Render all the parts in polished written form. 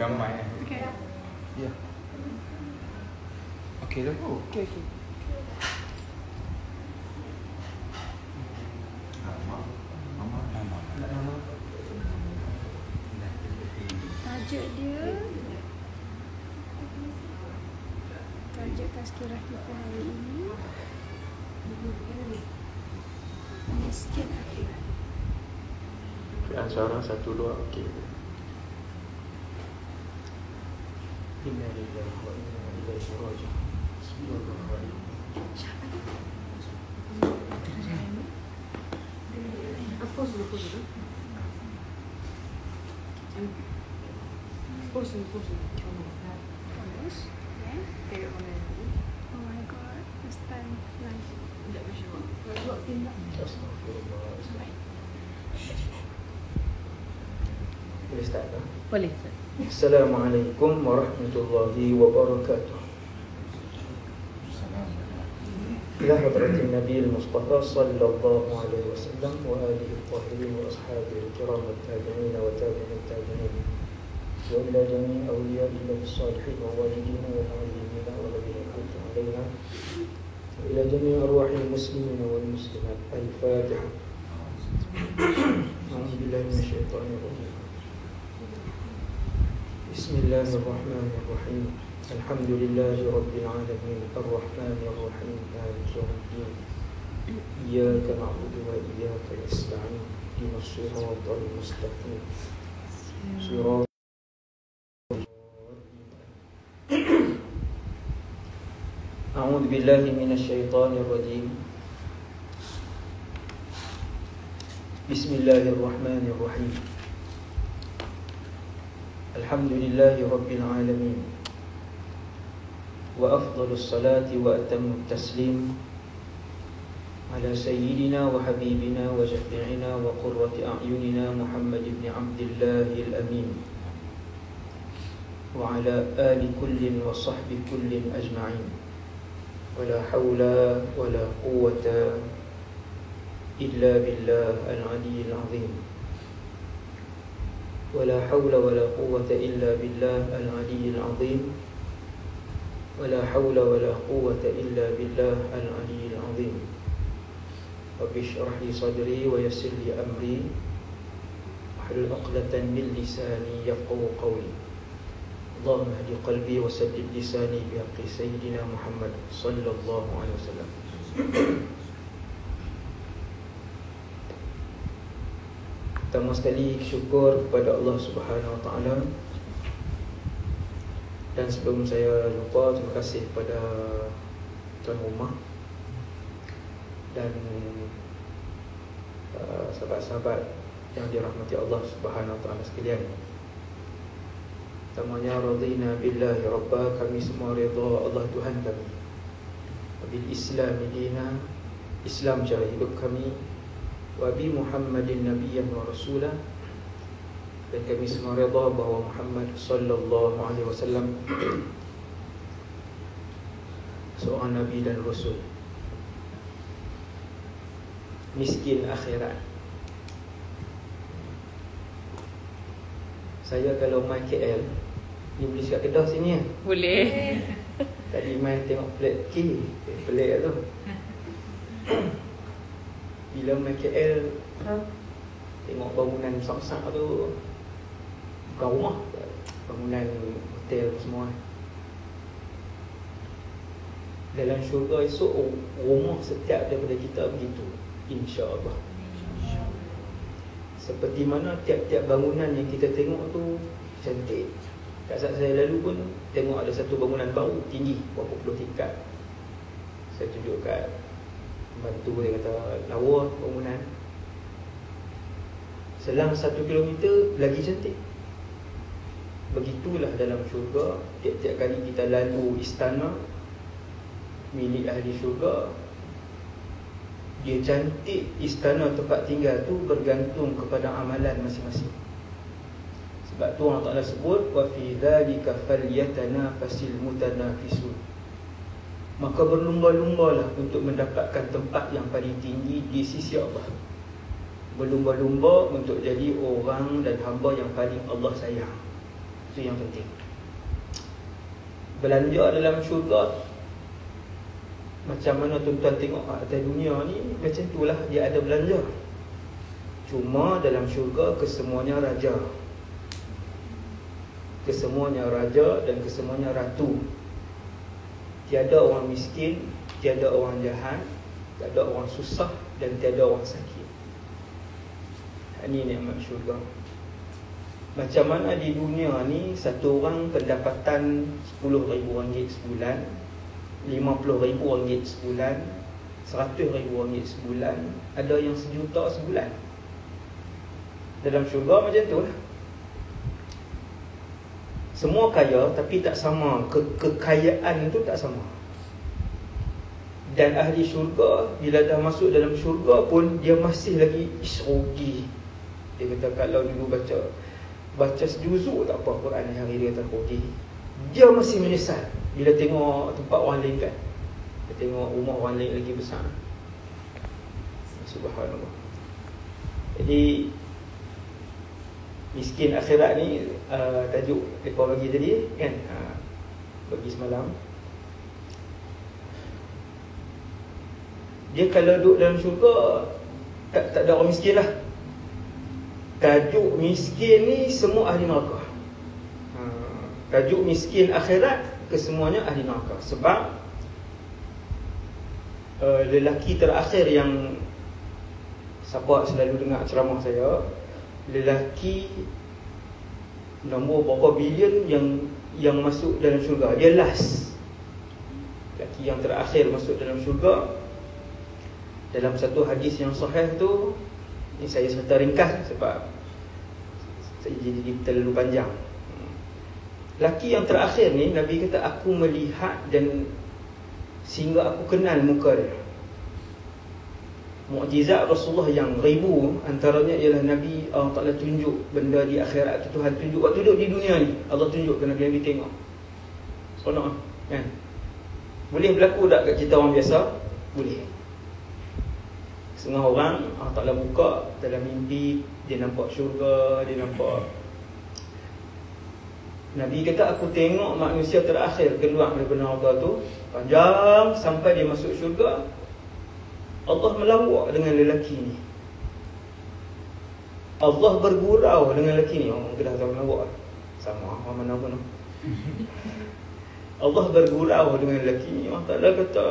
Gamai. Okay. Ya. Okey dah. Okay. Tajuk dia, tajuk tazkirah kita hari ini, miskin akhirat. Acara 1, 2, okey. Inna lillahi wa inna ilaihi raji'un. Bismillahirrahmanirrahim. Pause dulu. Pause. Terus, okay. Oh my god, first time live. Sekejap macam mana? Buat pin tak? Astagfirullah. Boleh start tak? Boleh. Assalamualaikum warahmatullahi wabarakatuh. إلى حضرة النبي المصطفى صلى الله عليه وسلم وآله الطاهرين وأصحابه الكرام التابعين وتابعين التابعين وإلى جميع أولياء الله الصالحين ووالدينا والعالمين والذين أنعمت علينا وإلى جميع أرواح المسلمين والمسلمات. الفاتحة. أعوذ بالله من الشيطان الرجيم. بسم الله الرحمن الرحيم. الحمد لله رب العالمين الرحمن الرحيم مالك يوم الدين إياك نعبد وإياك نستعين اهدنا الصراط المستقيم صراط أعوذ بالله من الشيطان الرجيم. بسم الله الرحمن الرحيم. الحمد لله رب العالمين وأفضل الصلاة وأتم التسليم على سيدنا وحبيبنا وشفيعنا وقرة أعيننا محمد بن عبد الله الأمين وعلى آل كل وصحب كل أجمعين. ولا حول ولا قوة إلا بالله العلي العظيم. ولا حول ولا قوة إلا بالله العلي العظيم. ولا حول ولا قوة إلا بالله العلي العظيم. رب اشرح لي صدري ويسر لي أمري واحلل عقدة من لساني يفقهوا قولي. اللهم اهد قلبي وسدد لساني بحق سيدنا محمد صلى الله عليه وسلم. Pertama sekali syukur kepada Allah Subhanahu Wa Taala. Dan sebelum saya lupa, terima kasih kepada tuan rumah dan sahabat-sahabat yang dirahmati Allah Subhanahu Wa Taala sekalian. Pertamanya, radina billahi rabba, kami semua redha Allah Tuhan kami. Bil Islam dina, Islam cara hidup kami. Wa bi Muhammadin nabiyyan wa rasulah, dan kami semua redha bahawa Muhammad sallallahu alaihi wasallam seorang nabi dan rasul. Miskin akhirat. Saya kalau main KL, ni boleh cakap Kedah sini ya? Boleh. Tadi main tengok flat K, pelik tu. Bila main KL, tengok bangunan besar-besar tu, bukan rumah, bangunan hotel semua. Dalam syurga esok, rumah setiap daripada kita begitu, insya-Allah. Seperti mana tiap-tiap bangunan yang kita tengok tu cantik. Kat saat saya lalu pun tengok ada satu bangunan baru tinggi berapa puluh tingkat. Saya tunjuk kat bantu, dia kata lawa bangunan. Selang 1 kilometer lagi cantik. Begitulah dalam syurga. Tiap-tiap kali kita lalu istana milik ahli syurga, dia cantik istana tempat tinggal tu bergantung kepada amalan masing-masing. Sebab tu Allah Ta'ala sebut, wa fi dzalika falyatanafasil mutanafisun. Maka berlumba-lumbalah untuk mendapatkan tempat yang paling tinggi di sisi Allah. Berlumba-lumba untuk jadi orang dan hamba yang paling Allah sayang. Itu yang penting. Belanja dalam syurga, macam mana tuan-tuan tengok atas dunia ni, macam itulah dia ada belanja. Cuma dalam syurga kesemuanya raja, kesemuanya raja dan kesemuanya ratu. Tiada orang miskin, tiada orang jahat, tiada orang susah dan tiada orang sakit. Ini nikmat syurga. Macam mana di dunia ni, satu orang pendapatan RM10,000 sebulan, RM50,000 sebulan, RM100,000 sebulan, ada yang RM1,000,000 sebulan. Dalam syurga macam tu lah. Semua kaya tapi tak sama, kekayaan tu tak sama. Dan ahli syurga bila dah masuk dalam syurga pun dia masih lagi rugi. Dia kata kalau dulu baca sejuzuk tak apa Quran ni, hari dia tak rugi. Dia masih menyesal bila tengok tempat orang lain kan. Dia tengok rumah orang lain lagi besar. Subhanallah. Jadi miskin akhirat ni tajuk mereka bagi tadi kan, bagi semalam. Dia kalau duduk dalam syurga tak ada orang miskin lah. Tajuk miskin ni semua ahli neraka. Tajuk miskin akhirat kesemuanya ahli neraka. Sebab lelaki terakhir yang siapa selalu dengar ceramah saya, lelaki nombor berapa bilion yang masuk dalam syurga, dia last. Lelaki yang terakhir masuk dalam syurga. Dalam satu hadis yang sahih tu, ini saya serta ringkas sebab saya jadi terlalu panjang. Lelaki yang terakhir ni, Nabi kata aku melihat dan sehingga aku kenal muka dia. Mukjizat Rasulullah yang ribu, antaranya ialah Nabi Allah Ta'ala tunjuk benda di akhirat tu. Tuhan tunjuk waktu duduk di dunia ni, Allah tunjuk ke Nabi tengok. Seronok kan? Boleh berlaku tak kat kita orang biasa? Boleh. Setengah orang Allah Ta'ala buka dalam mimpi, dia nampak syurga, dia nampak. Nabi kata aku tengok manusia terakhir keluar daripada neraka tu, panjang sampai dia masuk syurga. Allah melawak dengan lelaki ni. Allah bergurau dengan lelaki ni. Orang Kedah tahu melawak sama orang mana pun. Allah bergurau dengan lelaki ni. Allah Ta'ala kata,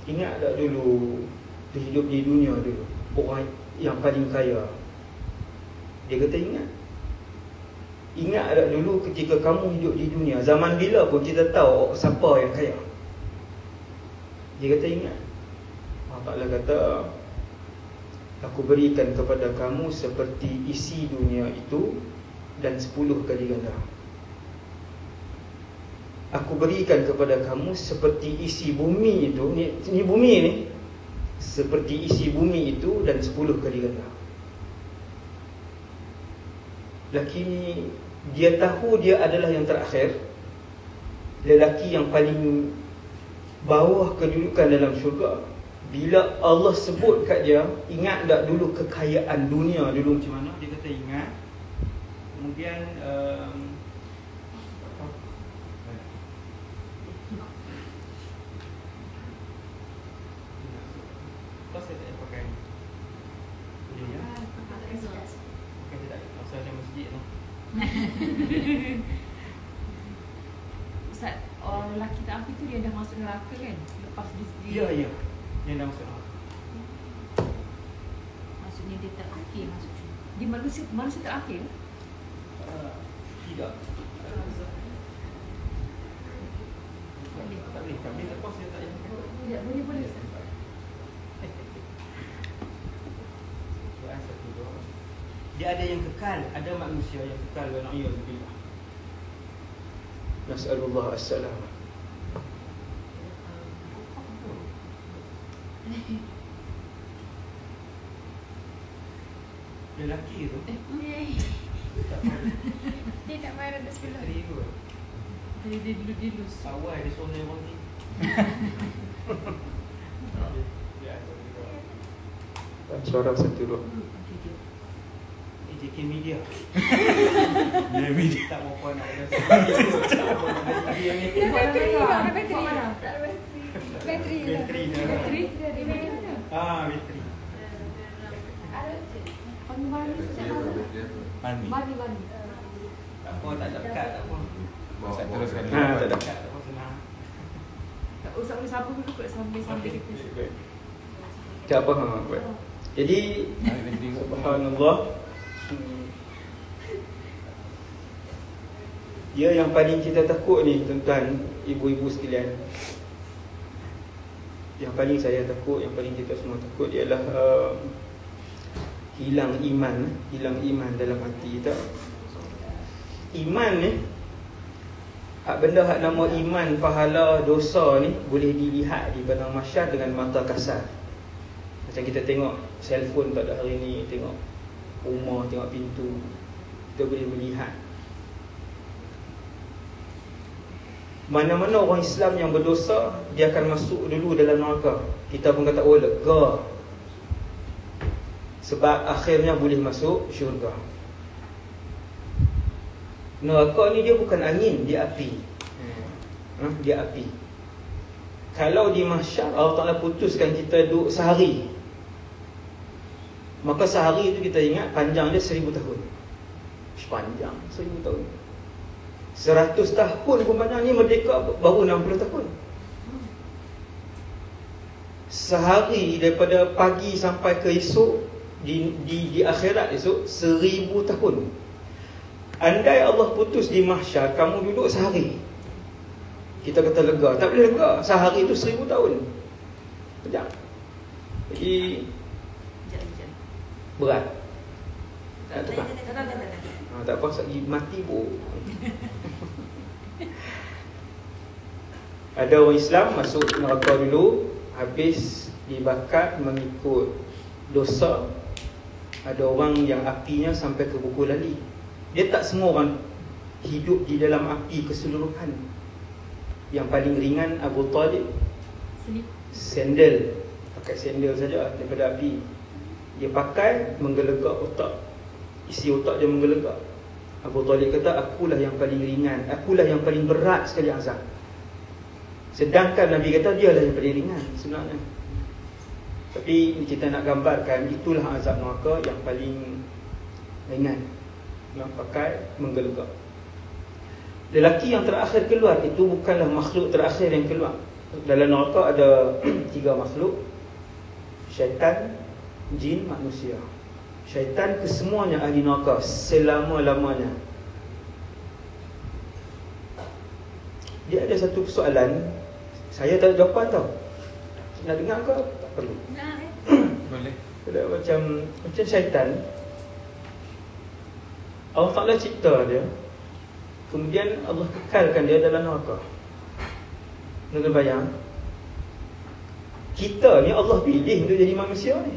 ingat tak dulu hidup di dunia dulu, orang yang paling kaya. Dia kata ingat tak dulu ketika kamu hidup di dunia, zaman bila pun kita tahu siapa yang kaya. Dia kata ingat. Allah Ta'ala kata, aku berikan kepada kamu seperti isi dunia itu dan 10 kali ganda. Aku berikan kepada kamu seperti isi bumi itu, ni bumi ni, seperti isi bumi itu dan 10 kali ganda. Lelaki ni, dia tahu dia adalah yang terakhir, lelaki yang paling bawah kedudukan dalam syurga. Bila Allah sebut kat dia, ingat tak dulu kekayaan dunia dulu macam mana? Dia kata ingat. Kemudian saya tak pakai ni. Boleh ya? Pakai tak? Masa macam masjid tu. Ustaz, orang lelaki tak tu dia dah masuk neraka kan? Lepas dia Ya. Dia dah masuk neraka. Maksudnya dia terakhir masuk syurga. Dia manusia terakhir? Tidak. Tak boleh. Kami tak puas saya tak payah. Tidak, boleh Ustaz. Dia ada yang kekal, ada manusia yang kekal. Wa na'udzubillah. Nas'alullah as-salam. Lelaki tu Dia tak marah dah sebelah. Tadi dia dilus. awal dia suruh naik roti. Suara satu dua. KK Media. Dia media. Tak mau puan nak ada. Bateri je. Bateri je. Bateri dia di mana? Bateri. Mani. Tak apa, tak ada kad, tak apa. Saya teruskan dulu. Tak ada kad, tak apa, senang. Tak usah boleh sambung dulu kot sambil kita. Tak apa, buat. Jadi, subhanallah, dia yang paling kita takut ni, tuan-tuan, ibu-ibu sekalian. Yang paling saya takut, yang paling kita semua takut ialah hilang iman dalam hati kita. Iman ni, benda hak nama iman, pahala, dosa ni boleh dilihat di padang mahsyar dengan mata kasar. Macam kita tengok selfon pada hari ni, tengok rumah, tengok pintu, kita boleh melihat. Mana-mana orang Islam yang berdosa, dia akan masuk dulu dalam neraka. Kita pun kata, oh lega, sebab akhirnya boleh masuk syurga. Neraka ni dia bukan angin, dia api. Dia api. Kalau di mahsyar Allah Ta'ala putuskan kita duduk sehari, maka sehari itu kita ingat panjang dia 1000 tahun. Panjang 1000 tahun. 100 tahun pun panjang, ni merdeka baru 60 tahun. Sehari daripada pagi sampai ke esok, di akhirat esok 1000 tahun. Andai Allah putus di mahsyar, kamu duduk sehari, kita kata lega. Tak boleh lega, sehari itu 1000 tahun. Sekejap. Jadi berat. Tak tepat. Tak apa, lagi mati pun. Ada orang Islam masuk neraka dulu, habis dibakar mengikut dosa. Ada orang yang apinya sampai ke buku lali. Dia tak semua orang hidup di dalam api keseluruhan. Yang paling ringan Abu Talib, sandal, pakai sandal saja daripada api. Dia pakai menggelegak otak, isi otak dia menggelegak. Abu Talib kata, akulah yang paling ringan, akulah yang paling berat sekali azab. Sedangkan Nabi kata dialah yang paling ringan sebenarnya. Tapi kita nak gambarkan, itulah azab neraka yang paling ringan, yang pakai menggelegak. Lelaki yang terakhir keluar itu bukanlah makhluk terakhir yang keluar. Dalam neraka ada 3 makhluk: syaitan, jin, manusia. Syaitan kesemuanya ahli neraka selama-lamanya. Dia ada satu persoalan, saya tak ada jawapan tau. Nak dengar ke? Tak perlu. Boleh. Macam syaitan, Allah Ta'ala cipta dia, kemudian Allah kekalkan dia dalam neraka. Nak bayang, kita ni Allah pilih untuk jadi manusia ni.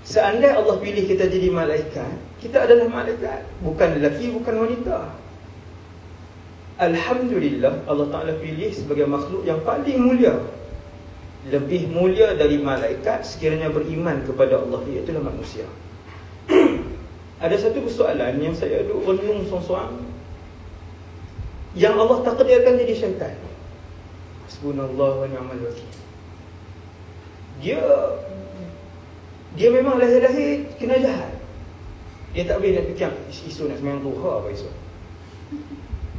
Seandainya Allah pilih kita jadi malaikat, kita adalah malaikat, bukan lelaki, bukan wanita. Alhamdulillah, Allah Ta'ala pilih sebagai makhluk yang paling mulia, lebih mulia dari malaikat sekiranya beriman kepada Allah, iaitulah manusia. Ada satu persoalan yang saya duduk renung seorang-seorang, yang Allah takdirkan jadi syaitan. Hasbunallah wa ni'mal wakil. Dia memang lahir-lahir kena jahat. Dia tak boleh nak fikir isu nak sembahyang duha apa esok.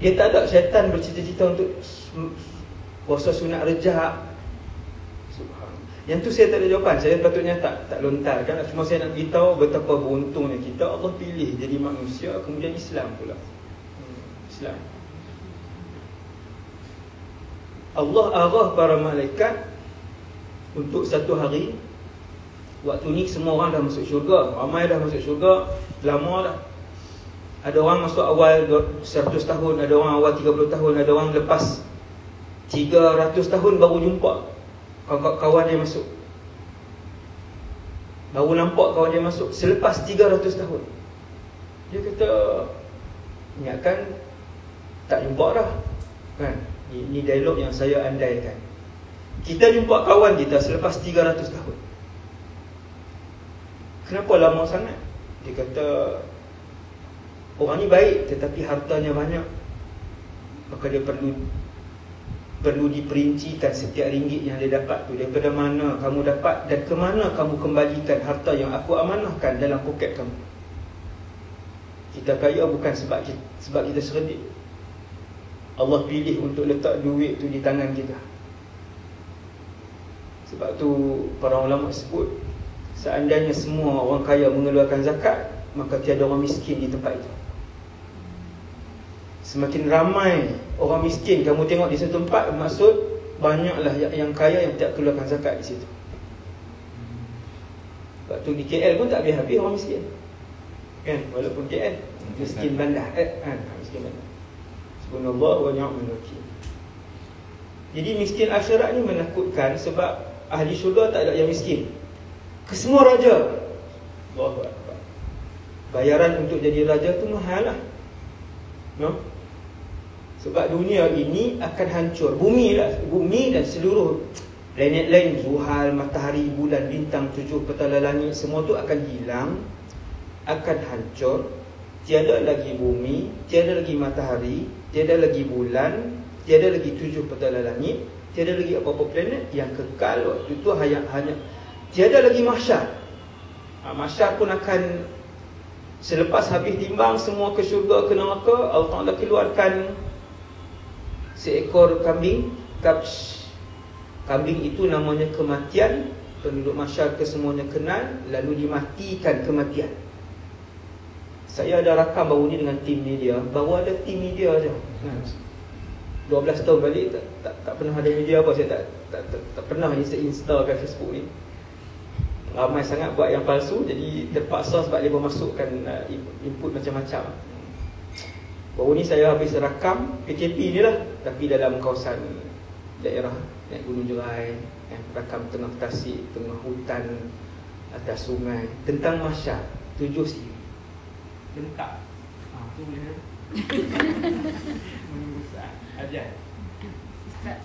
Dia tak ada syaitan bercita-cita untuk puasa sunat rejab. Subhanallah. Yang tu saya tak ada jawapan. Saya patutnya tak lontarkan. Cuma saya nak beritahu betapa beruntungnya kita, Allah pilih jadi manusia, kemudian Islam pula. Islam. Allah arah para malaikat untuk satu hari. Waktu ni semua orang dah masuk syurga, ramai dah masuk syurga, lama dah. Ada orang masuk awal 100 tahun, ada orang awal 30 tahun, ada orang lepas 300 tahun baru jumpa kawan dia masuk. Baru nampak kawan dia masuk selepas 300 tahun. Dia kata, ingatkan tak jumpa dah. Kan? Ini dialog yang saya andaikan. Kita jumpa kawan kita selepas 300 tahun. Kenapa lama sangat? Dia kata orang ni baik tetapi hartanya banyak, maka dia perlu diperincikan setiap ringgit yang dia dapat tu daripada mana kamu dapat dan ke mana kamu kembalikan harta yang aku amanahkan dalam poket kamu. Kita kaya bukan sebab kita cerdik. Allah pilih untuk letak duit tu di tangan kita. Sebab tu para ulama sebut, seandainya semua orang kaya mengeluarkan zakat, maka tiada orang miskin di tempat itu. Semakin ramai orang miskin kamu tengok di satu tempat, maksud banyaklah yang kaya yang tak keluarkan zakat di situ. Sebab tu di KL pun tak habis-habis orang miskin, kan? Walaupun KL miskin bandar, miskin bandar. Subhanallah wa ni'mal wakil. Jadi miskin akhirat ni menakutkan, sebab ahli syurga tak ada yang miskin. Kesemua raja. Allahu Akbar. Bayaran untuk jadi raja tu mahal lah, no? Sebab dunia ini akan hancur. Bumi dan seluruh planet lain, Zuhal, matahari, bulan, bintang, 7 petala langit, semua tu akan hilang, akan hancur. Tiada lagi bumi, tiada lagi matahari, tiada lagi bulan, tiada lagi 7 petala langit, tiada lagi apa-apa planet. Yang kekal waktu itu hanya tiada lagi mahsyar. Mahsyar pun akan, selepas habis timbang semua ke syurga ke neraka, Allah Ta'ala keluarkan seekor kambing, kabsh. Kambing itu namanya kematian. Penduduk mahsyar kesemuanya kenal, lalu dimatikan kematian. Saya ada rakam baru ni dengan tim media. Baru ada tim media je, 12 tahun balik tak pernah ada media apa. Saya tak pernah installkan Facebook ni. Ramai sangat buat yang palsu, jadi terpaksa sebab dia memasukkan input macam-macam. Baru ni saya habis rakam PKP ni lah, tapi dalam kawasan daerah naik Gunung Jerai, rakam tengah tasik, tengah hutan, atas sungai, tentang mahsyar 7 siri. Lengkap. Tu boleh menunggu saat ajar.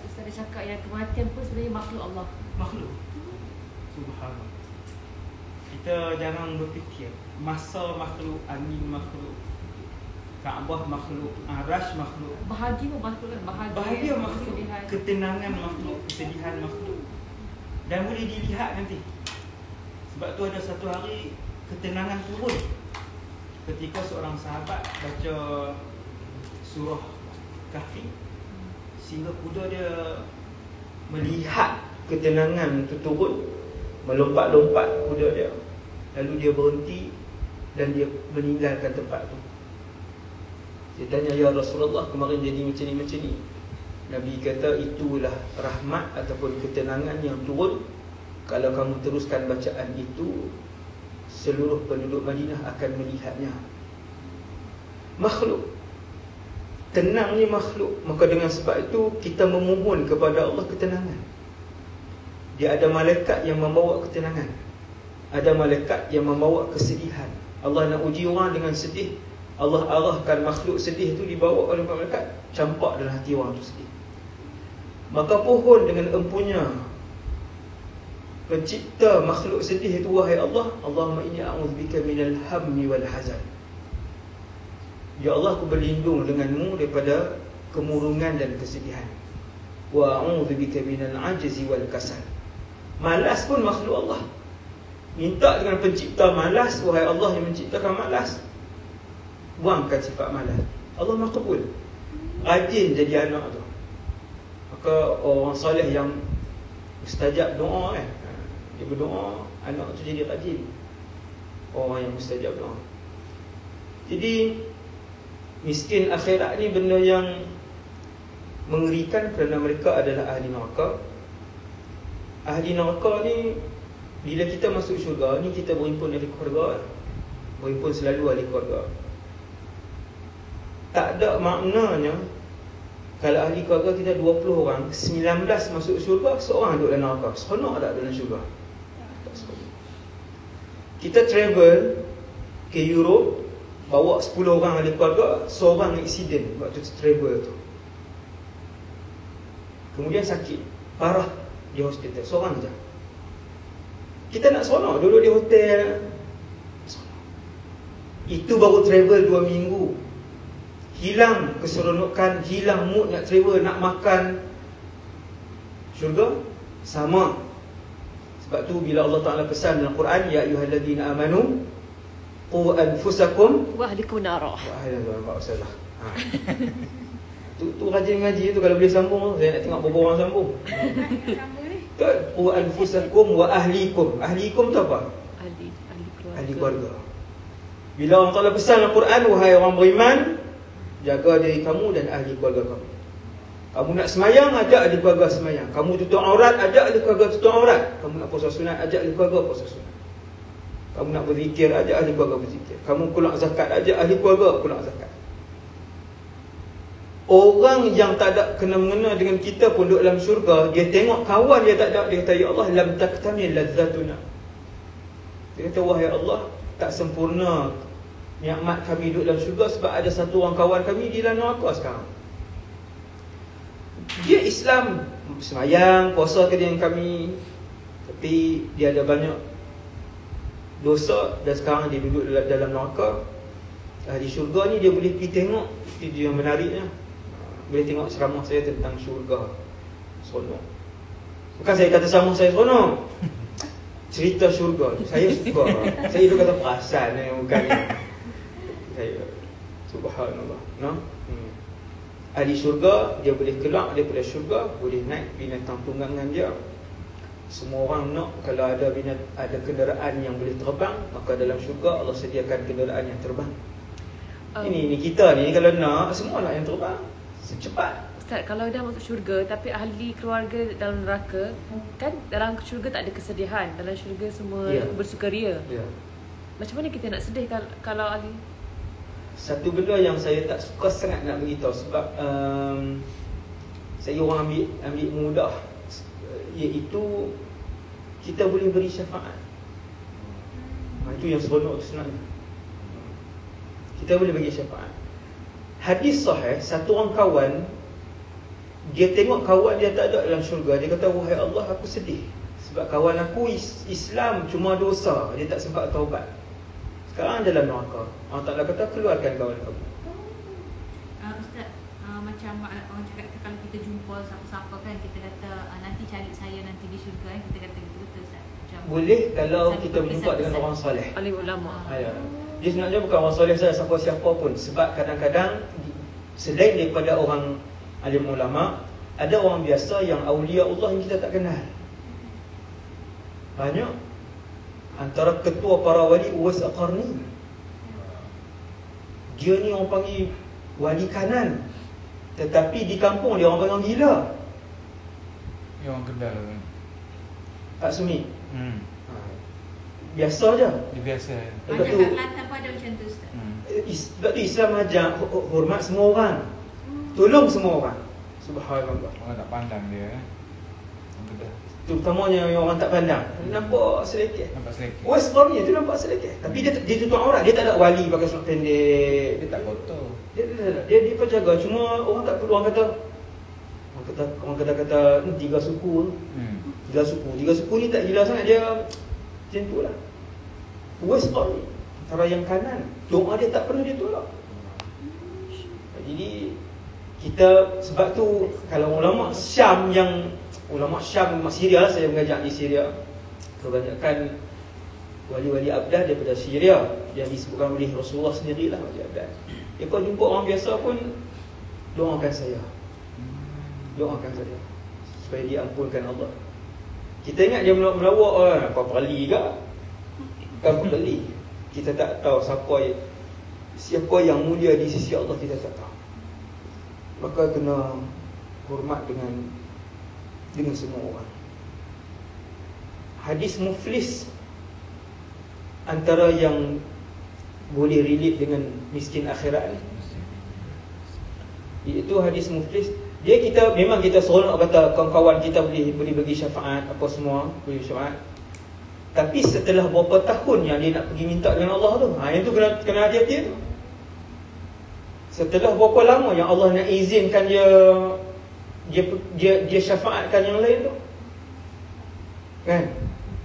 Ustaz cakap yang kematian pun sebenarnya makhluk Allah. Makhluk. Subhanallah. Kita jangan berfikir masa makhluk, angin makhluk, Kaabah makhluk, Arash makhluk, bahagia makhluk kan, bahagia makhluk, kesedihan. ketenangan makhluk, kesedihan makhluk. Dan boleh dilihat nanti. Sebab tu ada satu hari ketenangan turun ketika seorang sahabat baca surah Kahfi, sehingga kuda dia melihat ketenangan itu turun, melompat-lompat kuda dia, lalu dia berhenti dan dia meninggalkan tempat tu. Dia tanya, ya Rasulullah, kemarin jadi macam ni. Nabi kata, itulah rahmat ataupun ketenangan yang turun. Kalau kamu teruskan bacaan itu, seluruh penduduk Madinah akan melihatnya. Makhluk, tenang ni makhluk. Maka dengan sebab itu kita memohon kepada Allah ketenangan. Dia ada malaikat yang membawa ketenangan, ada malaikat yang membawa kesedihan. Allah nak uji orang dengan sedih, Allah arahkan makhluk sedih tu dibawa oleh malaikat, campak dalam hati orang tu sedih. Maka pohon dengan empunya, pencipta makhluk sedih itu, wahai Allah, Allahumma inni a'udzubika minal hammi wal hazan. Ya Allah, aku berlindung denganmu daripada kemurungan dan kesedihan. Wa a'udzubika minal ajzi wal kasal. Malas pun makhluk Allah. Minta dengan pencipta malas, wahai Allah yang menciptakan malas, buangkan sifat malas. Allah makbul. Rajin jadi anak tu. Maka orang soleh yang mustajab doa kan, dia berdoa, anak tu jadi rajin. Orang yang mustajab doa. Jadi miskin akhirat ni benda yang mengerikan, kerana mereka adalah ahli neraka. Ahli neraka ni, bila kita masuk syurga ni, kita berhimpun ahli keluarga, berhimpun selalu ahli keluarga. Tak ada maknanya kalau ahli keluarga kita 20 orang, 19 masuk syurga, seorang duduk dalam neraka. Seronok tak dalam syurga? Tak seronok. Kita travel ke Europe, bawa 10 orang ahli keluarga, seorang accident waktu travel tu, kemudian sakit parah di hospital, seorang je. Kita nak seronok duduk di hotel, seronok. Itu baru travel 2 minggu. Hilang keseronokan, hilang mood nak travel, nak makan. Syurga sama. Sebab tu bila Allah Ta'ala pesan dalam Quran, ya ayyuhalladzina amanu qu anfusakum Wa ahlikum nara. wah dah nampak salah. Tu rajin ngaji tu, kalau boleh sambung saya nak tengok berapa orang sambung. Sama ni. Betul? Qu anfusakum wa ahlikum. Ahlikum tu apa? Ahli keluarga. Ahli keluarga. Bila Allah Ta'ala pesan dalam Quran, wahai orang beriman, jaga diri kamu dan ahli keluarga kamu. Kamu nak semayang, ajak ahli keluarga semayang. Kamu tutup aurat, ajak ahli keluarga tutup aurat. Kamu nak puasa sunat, ajak ahli keluarga puasa sunat. Kamu nak berzikir, ajak ahli keluarga berzikir. Kamu keluar zakat, ajak ahli keluarga keluar zakat. Orang yang tak ada kena-mengena dengan kita pun duduk dalam syurga, dia tengok kawan dia tak ada, dia kata, ya Allah, lam taktamil lazzatuna. Dia kata, wahai Allah, tak sempurna nikmat kami duduk dalam syurga sebab ada satu orang kawan kami di dalam neraka sekarang. Dia Islam, semayang, puasa dengan kami, tapi dia ada banyak dosa dan sekarang dia duduk dalam neraka. Di syurga ni dia boleh pergi tengok. Itu dia yang menariknya. Boleh tengok ceramah saya tentang syurga. Seronok. Bukan saya kata ceramah saya seronok, cerita syurga saya suka. Saya itu kata perasan yang bukan saya. Subhanallah, no? Ahli syurga, dia boleh keluar daripada syurga, boleh naik binatang tunggangan dia. Semua orang nak kalau ada kenderaan yang boleh terbang, maka dalam syurga Allah sediakan kenderaan yang terbang. Ini kita ni kalau nak, semua nak yang terbang secepat. Ustaz, kalau dah masuk syurga tapi ahli keluarga dalam neraka, kan dalam syurga tak ada kesedihan, dalam syurga semua bersukaria. Macam mana kita nak sedih kalau ahli? Satu benda yang saya tak suka sangat nak beritahu sebab saya orang ambil mudah, iaitu kita boleh beri syafaat. Itu yang seronok tu sebenarnya. Kita boleh bagi syafaat. Hadis sahih, satu orang kawan, dia tengok kawan dia tak ada dalam syurga, dia kata, wahai Allah, aku sedih sebab kawan aku Islam cuma dosa, dia tak sempat taubat, sekarang dalam neraka. Allah Ta'ala kata, keluarkan kawan kamu. Ustaz, macam orang cakap kalau kita jumpa siapa-siapa kan, kita kata nanti cari saya nanti di syurga kan, kita kata gitu, betul Ustaz? Macam Boleh kalau kita berjumpa dengan orang soleh. Alim ulama. Dia sebenarnya bukan orang soleh saja, siapa-siapa pun. Sebab kadang-kadang selain daripada orang alim ulama, ada orang biasa yang awliya Allah yang kita tak kenal. Banyak. Antara ketua para wali, Uwais Al-Qarni. Dia ni orang panggil wali kanan, tetapi di kampung dia orang panggil gila. Dia orang Kendal kan? Tak Sumi. Biasa je. Dia biasa. Sebab banyak tu, kat Kelantan pun ada macam tu Ustaz. sebab tu Islam ajar hormat semua orang, tolong semua orang. Subhanallah. Orang tak pandang dia. Orang Kedah. Terutamanya yang orang tak pandang, nampak selekeh. Nampak selekeh. West Bromwich tu nampak selekeh, tapi dia tutup aurat. Dia tak ada wali pakai seluar pendek. Dia tak kotor. Dia penjaga. Cuma orang tak perlu, orang kata tiga suku. Tiga suku ni tak gila sangat, dia macam tu lah. West Bromwich, antara yang kanan, doa dia tak pernah dia tolak. Jadi kita, sebab tu kalau ulama Syam Syria lah, saya mengajar di Syria, kebanyakan wali-wali abdah daripada Syria yang disebutkan oleh Rasulullah sendirilah wali abdah. Dia kalau jumpa orang biasa pun doakan saya supaya diampunkan Allah. Kita ingat dia melawak, apa perli ke? Bukan perli. Kita tak tahu siapa yang mulia di sisi Allah, kita tak tahu. Maka kena hormat dengan semua orang. Hadis muflis, antara yang boleh relate dengan miskin akhirat ni, iaitu hadis muflis. Memang kita seronok kata kawan-kawan kita boleh bagi syafaat, apa semua boleh syafaat. Tapi setelah berapa tahun yang dia nak pergi minta dengan Allah tu, yang tu kena hati-hati tu. Setelah berapa lama yang Allah nak izinkan dia syafaatkan yang lain tu, kan?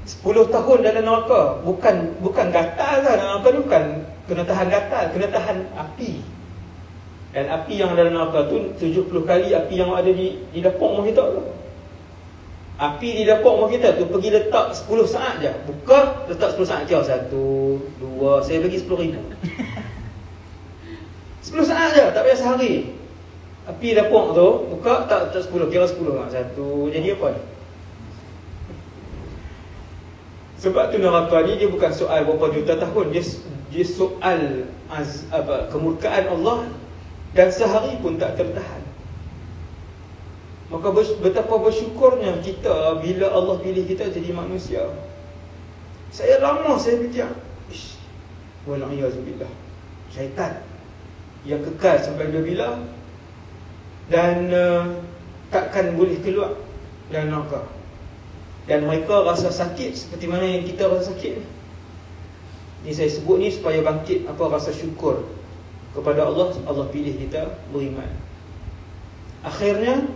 10 tahun dalam neraka, bukan gatal lah. Neraka ni kena tahan gatal, kena tahan api. Dan api yang ada dalam neraka tu 70 kali api yang ada di dapur rumah kita tu. Api di dapur rumah kita tu pergi letak 10 saat je. Buka, letak 10 saat je. 1, 2, saya bagi 10,000. 10 saat je, tak payah sehari. Api dapur tu, buka, tak 10, kira 10 lah. 1, jadi apa ni? Sebab tu neraka ni dia bukan soal berapa juta tahun. Dia soal kemurkaan Allah. Dan sehari pun tak tertahan. Maka betapa bersyukurnya kita bila Allah pilih kita jadi manusia. Saya lama saya fikir, wal'iyazubillah, syaitan yang kekal sampai bila dan takkan boleh keluar dari neraka. Dan mereka rasa sakit seperti mana yang kita rasa sakit. Ni saya sebut ni supaya bangkit rasa syukur kepada Allah. Allah pilih kita beriman. Akhirnya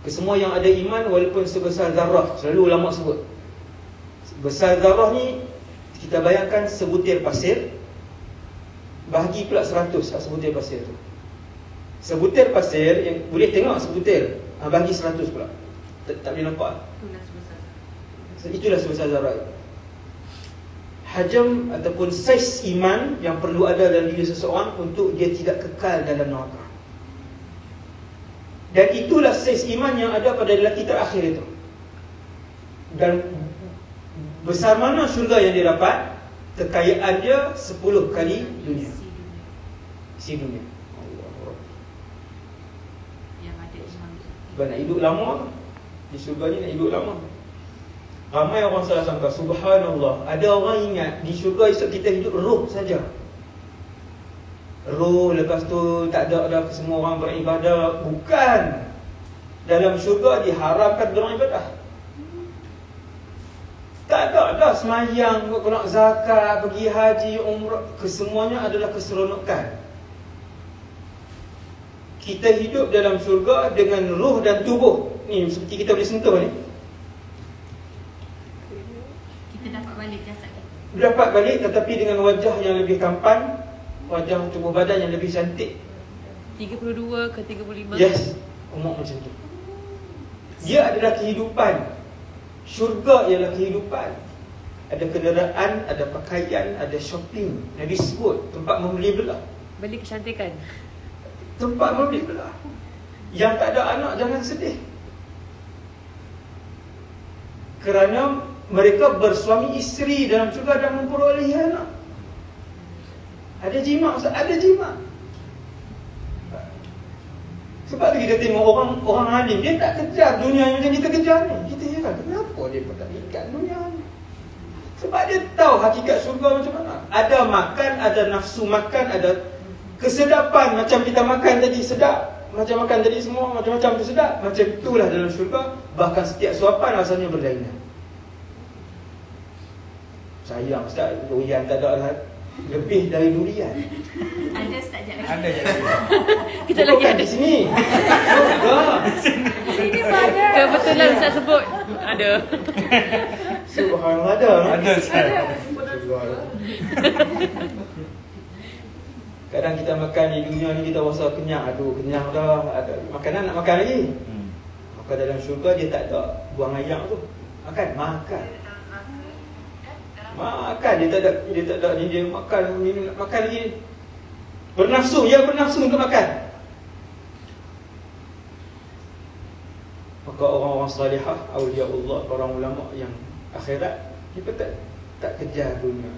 kesemua yang ada iman walaupun sebesar zarah, selalu ulama sebut besar zarah ni, kita bayangkan sebutir pasir, bahagi pula 100 sebutir pasir tu. Sebutir pasir yang boleh tengok sebutir, bahagi 100 pula, tak boleh nampak. Itulah sebesar zarah. Hajam ataupun saiz iman yang perlu ada dalam diri seseorang untuk dia tidak kekal dalam neraka. Dan itulah saiz iman yang ada pada lelaki terakhir itu. Dan besar mana syurga yang dia dapat? Kekayaan dia 10 kali dunia. Si dunia. Allah. Yang ada sebab nak hidup lama, di syurga ni nak hidup lama. Ramai orang salah sangka, subhanallah, ada orang ingat di syurga esok kita hidup roh saja. Roh, lepas tu tak ada semua orang beribadah. Bukan. Dalam syurga diharamkan beribadah. Tak ada semayang, nak zakat, pergi haji, umrah. Kesemuanya adalah keseronokan. Kita hidup dalam syurga dengan roh dan tubuh. Ni seperti kita boleh sentuh ni. dapat balik jasad kita. Dapat balik tetapi dengan wajah yang lebih tampan, wajah tubuh badan yang lebih cantik. 32 ke 35. Yes, umur macam tu. Dia adalah kehidupan. Syurga ialah kehidupan. Ada kenderaan, ada pakaian, ada shopping. Nabi sebut tempat membeli belah. Beli kecantikan. Tempat membeli belah. Yang tak ada anak jangan sedih. Kerana mereka bersuami isteri dalam syurga dan memperolehi anak. Ada jima, Ustaz? Ada jima. Sebab tu kita tengok orang alim, dia tak kejar dunia macam kita kejar ni. Kita heran, kenapa dia tak ikat dunia ni? Sebab dia tahu hakikat syurga macam mana. Ada makan, ada nafsu makan, ada kesedapan. Macam kita makan tadi sedap, macam makan tadi semua macam-macam tu sedap. Macam itulah dalam syurga. Bahkan setiap suapan rasanya berlainan. Sayang Ustaz, durian tak ada lebih dari durian. Ada Ustaz je lagi. Ada je. Kita lagi ada di sini. Syurga. Sini pun ada. Kebetulan Ustaz sebut ada. Subhanallah ada. Ada Ustaz. Kadang kita makan di dunia ni kita rasa kenyang. Aduh kenyang dah. Ada makanan nak makan lagi. Maka dalam syurga dia tak ada buang air tu. Makan. Makan dia tak ada ni dia makan minum nak makan lagi. Bernafsu, dia bernafsu untuk makan. Maka orang-orang salihah, awliya Allah, orang ulama yang akhirat, dia tak kejar dunia,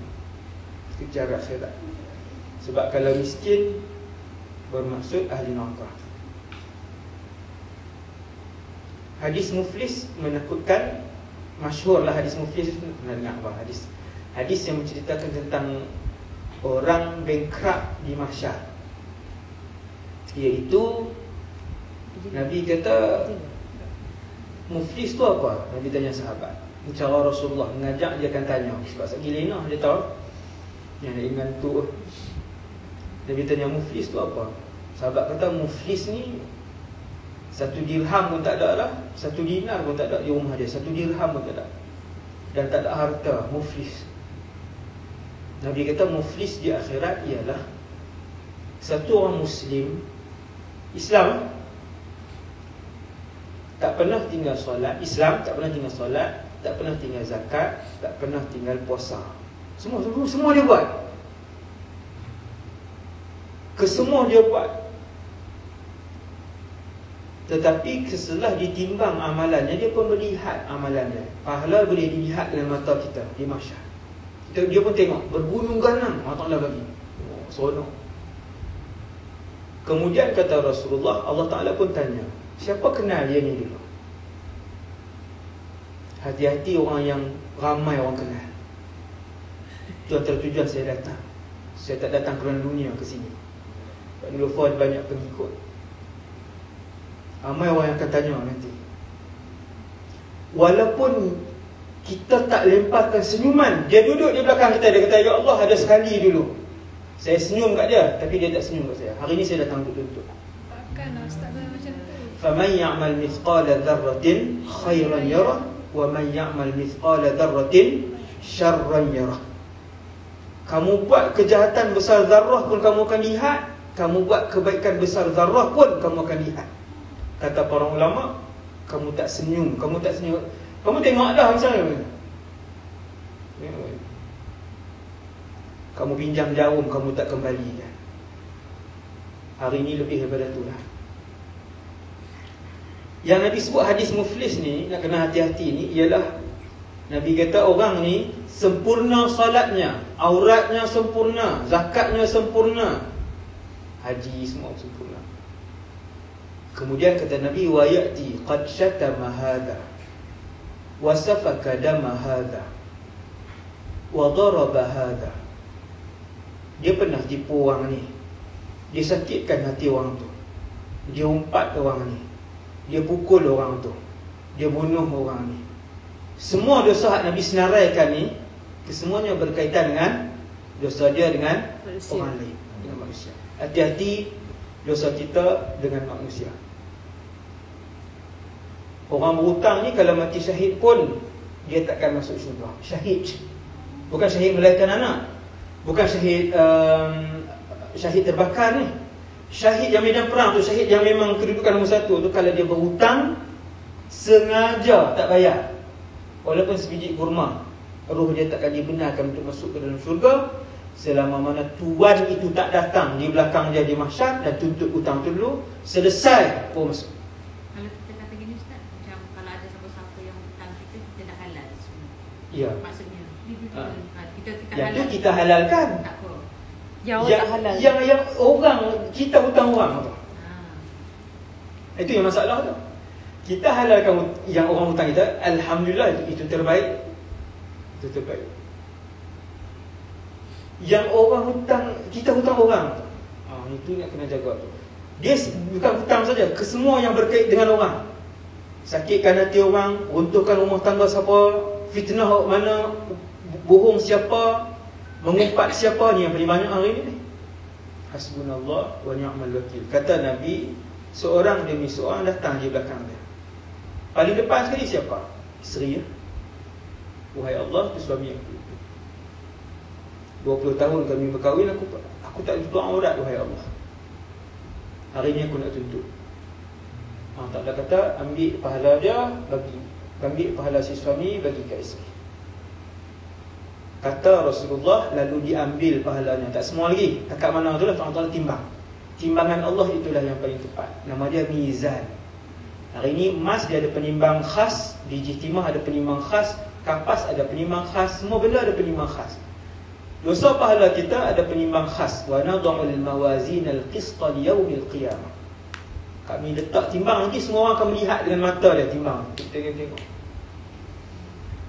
kejar akhirat. Sebab kalau miskin bermaksud ahli neraka. Hadis muflis menakutkan. Masyhurlah hadis muflis itu. Pernah dengar apa hadis yang menceritakan tentang orang bankrupt di mahsyar. Iaitu Nabi kata, muflis tu apa? Nabi tanya sahabat. Cara Rasulullah mengajak dia akan tanya. Sebab sagi lena dia tahu yang nak iman tu. Nabi tanya muflis tu apa? Sahabat kata muflis ni 1 dirham pun tak ada lah, 1 dinar pun tak ada di rumah dia, 1 dirham pun tak ada, dan tak ada harta. Muflis. Nabi kata muflis di akhirat ialah satu orang Muslim Islam tak pernah tinggal solat, Islam tak pernah tinggal solat, tak pernah tinggal zakat, tak pernah tinggal puasa. Semua dia buat. Kesemua dia buat. Tetapi setelah ditimbang amalannya, dia pun melihat amalannya. Pahala boleh dilihat dengan mata kita di mahsyar. Dia pun tengok bergunung ganang Allah Ta'ala bagi. Oh, seronok. Kemudian kata Rasulullah, Allah Ta'ala pun tanya, siapa kenal dia ni dulu? Hati-hati orang yang ramai orang kenal. Itu antara tujuan saya datang. Saya tak datang kerana dunia ke sini. Sebab dulu Ford banyak pengikut. Ramai orang yang akan tanya nanti. Walaupun kita tak lemparkan senyuman, dia duduk di belakang kita, dia kata, ya Allah, ada sekali dulu saya senyum kat dia, tapi dia tak senyum kat saya. Hari ni saya datang untuk tuntut. Takkan Ustaz boleh macam tu. فَمَنْ يَعْمَلْ مِثْقَالَ ذَرَّةٍ خَيْرًا يَرَهُ وَمَنْ يَعْمَلْ مِثْقَالَ ذَرَّةٍ شَرًّا يَرَهُ. Kamu buat kejahatan besar zarrah pun kamu akan lihat, kamu buat kebaikan besar zarrah pun kamu akan lihat. Kata para ulama, kamu tak senyum, kamu tengok dah misalnya. Kamu pinjam jarum, kamu tak kembalikan. Hari ini lebih daripada itulah. Yang Nabi sebut hadis muflis ni, nak kena hati-hati ni, ialah Nabi kata orang ni sempurna salatnya, auratnya sempurna, zakatnya sempurna, haji semua sempurna. Kemudian kata Nabi, wa ya'ti qad syatama hadha wa safaka dama hadha wa daraba hadha. Dia pernah tipu orang ni, dia sakitkan hati orang tu, dia umpat orang ni, dia pukul orang tu, dia bunuh orang ni. Semua dosa Nabi senaraikan ni, kesemuanya berkaitan dengan dosa dia dengan manusia. Orang lain, dengan manusia. Hati-hati dosa kita dengan manusia. Orang berhutang ni kalau mati syahid pun dia takkan masuk syurga. Syahid, bukan syahid melahirkan anak, bukan syahid syahid terbakar ni. Syahid yang medan perang tu, syahid yang memang kedudukan nombor satu tu, kalau dia berhutang sengaja tak bayar, walaupun sebiji kurma, roh dia takkan dibenarkan untuk masuk ke dalam syurga selama mana tuan itu tak datang di belakang dia di mahsyar dan tuntut hutang tu dulu, selesai baru masuk. Kalau kita kata gini Ustaz, macam kalau ada siapa-siapa yang hutang kita, kita dah halal semua. Ya. Maksudnya kita yang tu halal, kita halalkan. tak apa. Yang orang tak halal. Yang orang kita hutang orang tu. Itu yang masalah tu. Kita halalkan yang orang hutang kita, alhamdulillah, itu terbaik. Itu terbaik. Yang orang hutang, kita hutang orang, itu nak kena jaga tu. Dia bukan hutang saja, kesemua yang berkait dengan orang. Sakitkan hati orang, runtuhkan rumah tangga siapa, fitnah mana, bohong siapa, mengumpat siapa, ni yang paling banyak hari ni. Hasbunallah wa ni'mal wakil. Kata Nabi, seorang demi seorang datang di belakang dia. Paling depan sekali siapa? Isteri. Wahai Allah, tu suami aku. 20 tahun kami berkahwin, aku tak tutup aurat, wahai Allah. Hari ni aku nak tuntut. Tak ada kata ambil pahala dia, ambil pahala si suami, bagi ke isteri. Kata Rasulullah, lalu diambil pahalanya. Tak semua lagi, takat mana tu lah Allah timbang. Timbangan Allah itulah yang paling tepat. Nama dia mizan. Hari ini emas dia ada penimbang khas, biji timah ada penimbang khas, kapas ada penimbang khas, semua benda ada penimbang khas. Dosa pahala kita ada penimbang khas. Wa nadha'ul mawazin al-qista li yaumil qiyamah. Kami letak timbang, nanti semua orang akan melihat dengan mata dia timbang. Kita tengok.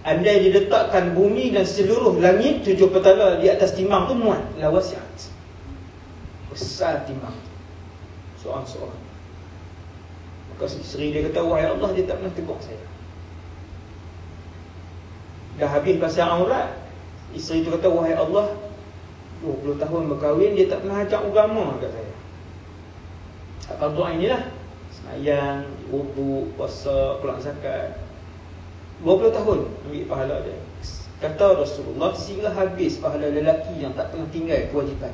Andai diletakkan bumi dan seluruh langit 7 petala di atas timbang tu muat, la wasi'at. Besar timbang. Seorang-seorang. Maka isteri dia kata, wahai Allah, dia tak pernah tegur saya. Dah habis pasal aurat, isteri tu kata, wahai Allah, 20 tahun berkahwin, dia tak pernah ajak agama kat saya. Apa doa inilah, semayang, wudu, puasa, pulang zakat. 20 tahun ambil pahala dia. Kata Rasulullah, sehingga habis pahala lelaki yang tak pernah tinggal kewajipan.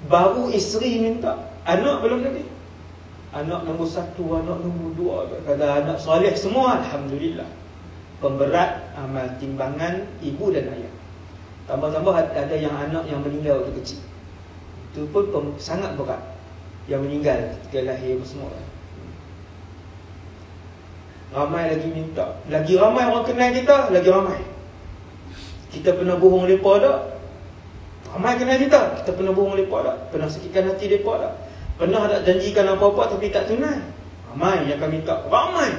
Baru isteri minta, anak belum lagi. Anak nombor 1, anak nombor 2, kata anak soleh semua, alhamdulillah. Pemberat amal timbangan ibu dan ayah. Tambah-tambah ada yang anak yang meninggal waktu kecil. Itu pun sangat berat. Yang meninggal ketika lahir semua. Ramai lagi minta. Lagi ramai orang kenal kita, lagi ramai. Kita pernah bohong mereka tak? Ramai kenal kita pernah bohong mereka tak? Pernah sakitkan hati mereka tak? Pernah tak janjikan apa-apa tapi tak tunai? Ramai yang akan minta. Ramai.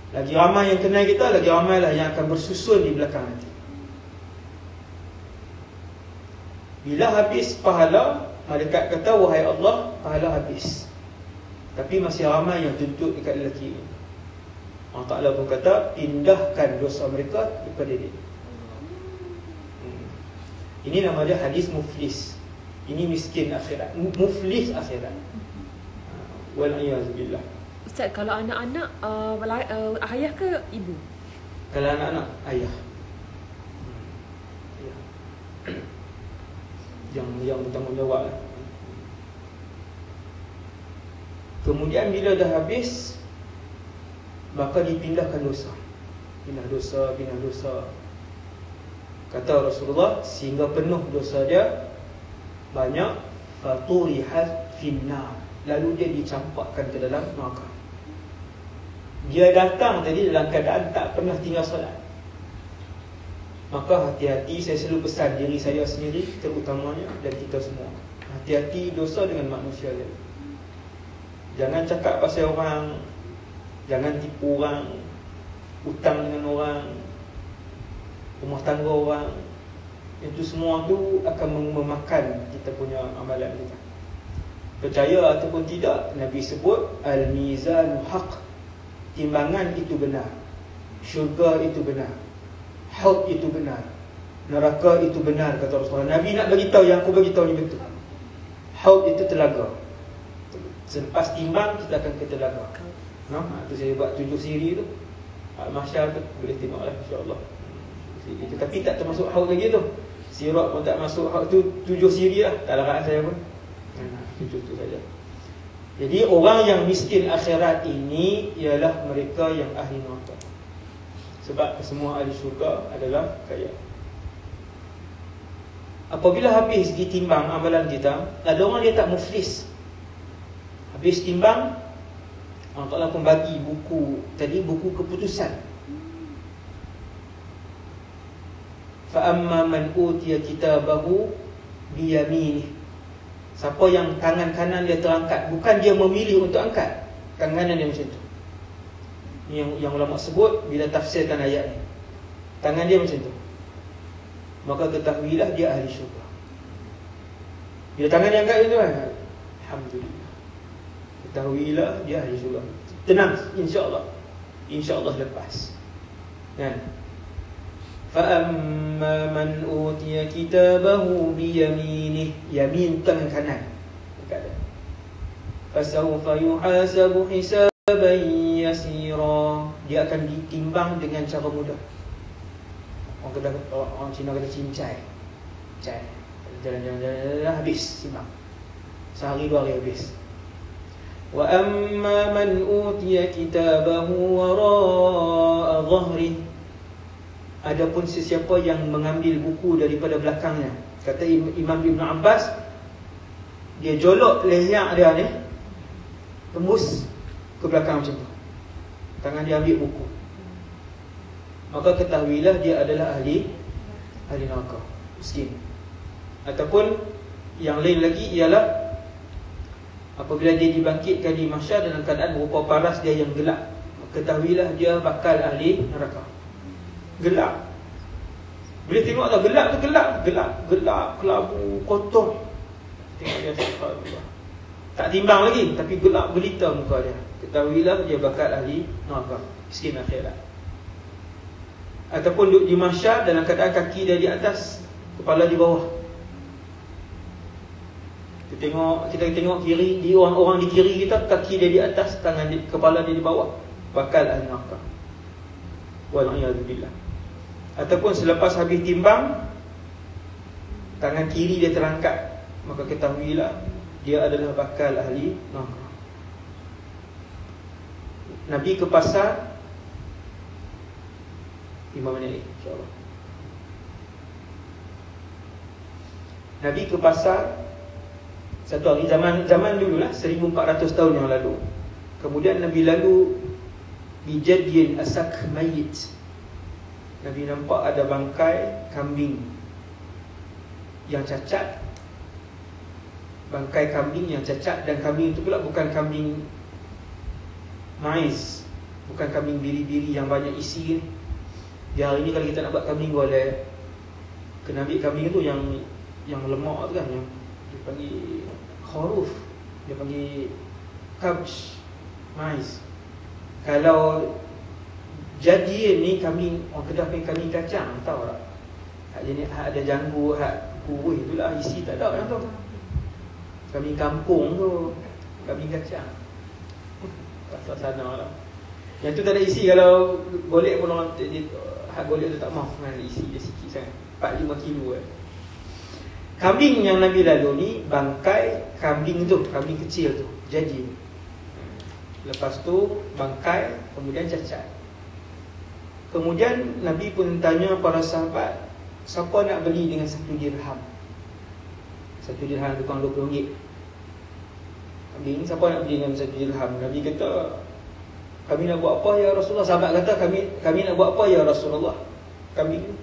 Lagi ramai yang kenal kita, lagi ramailah yang akan bersusun di belakang nanti. Bila habis pahala, malaikat kata, wahai Allah, pahala habis. Tapi masih ramai yang tuntut dekat lelaki ini. Allah Ta'ala pun kata, pindahkan dosa mereka kepada dia. Ini nama dia hadis muflis. Ini miskin akhirat, muflis akhirat. Wal'iyahzubillah. Ustaz, kalau anak-anak ayah ke ibu? Kalau anak-anak, ayah. Yang bertanggungjawab. Kemudian bila dah habis, maka dipindahkan dosa. Pindah dosa. Kata Rasulullah, sehingga penuh dosa dia banyak, faturihat finnar, lalu dia dicampakkan ke dalam neraka. Dia datang tadi dalam keadaan tak pernah tinggal solat. Maka hati-hati, saya selalu pesan diri saya sendiri terutamanya dan kita semua. Hati-hati dosa dengan manusia lain. Jangan cakap pasal orang, jangan tipu orang, hutang dengan orang, rumah tangga orang. Itu semua tu akan memakan kita punya amalan kita. Percaya ataupun tidak, Nabi sebut al-mizanu haq. Timbangan itu benar. Syurga itu benar. Haud itu benar. Neraka itu benar, kata Rasulullah. Nabi nak bagi tahu, yang aku bagi tahu ni betul. Haud itu telaga. Selepas timbang kita akan ke telaga. Nah, tu saya buat 7 siri tu. Al-Mahsyar tu boleh tengoklah insya-Allah. Tapi tak termasuk haud lagi tu. Sirat pun tak masuk haud tu, 7 siri lah. Tak larat saya pun. 7 tu saja. Jadi orang yang miskin akhirat ini ialah mereka yang ahli neraka. Sebab semua ahli syurga adalah kaya. Apabila habis ditimbang amalan kita, ada orang dia tak muflis. Habis timbang, Allah Ta'ala pun bagi buku tadi, buku keputusan. Fa'amma man utiya kitabahu biyaminih. Siapa yang tangan kanan dia terangkat, bukan dia memilih untuk angkat, tangan kanan dia macam tu. Yang ulama sebut bila tafsirkan ayat ni, tangan dia macam tu, maka ketahuilah dia ahli syurga. Bila tangan dia angkat macam tu kan, alhamdulillah, ketahuilah dia ahli syurga. Tenang, insya-Allah. Insya-Allah lepas. Kan? Fa'amma man utiya kitabahu biyaminih. Yamin tangan kanan. Fasawfa yuhasabu hisaban yasira. Dia akan ditimbang dengan cara mudah. Orang Cina kata cincai. Jalan-jalan habis timbang. Sehari 2 hari habis. Wa amma man utiya kitabahu wara'a dhahri. Adapun sesiapa yang mengambil buku daripada belakangnya, kata Imam Ibn Abbas, dia jolok leher dia ni, tembus ke belakang macam tu, tangan dia ambil buku, maka ketahuilah dia adalah ahli neraka, miskin. Ataupun yang lain lagi ialah apabila dia dibangkitkan di mahsyar dalam keadaan berupa paras dia yang gelap, ketahuilah dia bakal ahli neraka. Gelap. Bila tengok tak gelap tu gelap, kelabu, kotor. Tengok dia subhanallah. Tak timbang lagi, tapi gelap gelita muka dia. Ketahuilah dia bakal ahli neraka, miskin akhirat. Ataupun duduk di mahsyar dalam keadaan kaki dia di atas, kepala di bawah. Kita tengok kiri, di orang-orang di kiri kita, kaki dia di atas, kepala dia di bawah. bakal ahli neraka. Wal'iyadzubillah. Ataupun selepas habis timbang, tangan kiri dia terangkat, maka ketahuilah dia adalah bakal ahli neraka. Nabi ke pasar 5 minit insyaAllah. Nabi ke pasar satu hari, zaman dululah 1400 tahun yang lalu. Kemudian Nabi lalu bijadyin asak mayit. Nabi nampak ada bangkai kambing yang cacat. Bangkai kambing yang cacat, dan kambing itu pula bukan kambing mais, bukan kambing biri-biri yang banyak isi ni. Di hari ni kalau kita nak buat kambing boleh kena ambil kambing tu yang lemak tu kan, yang dia panggil khuruf, dia panggil kabsh, mais. Kalau jadian ni kambing orang Kedah panggil kambing kacang, tahu tak? Hak jenis hak ada janggut, hak kuruh itulah, isi tak ada yang tu. Kambing kampung tu kambing kacang. Pasal sana lah. Yang tu tak ada isi, kalau golek pun orang hak golek tu tak mahu kan, isi dia sikit sangat, 4-5 kilo kan. Kambing yang Nabi lalu ni, bangkai kambing tu, kambing kecil tu, jadi. Lepas tu bangkai, kemudian cacat. Kemudian Nabi pun tanya para sahabat, siapa nak beli dengan 1 dirham? 1 dirham tukang RM20. Kambing, siapa nak beli dengan 1 dirham? Nabi kata, kami nak buat apa ya Rasulullah? Sahabat kata, kami nak buat apa ya Rasulullah? Kambing ni.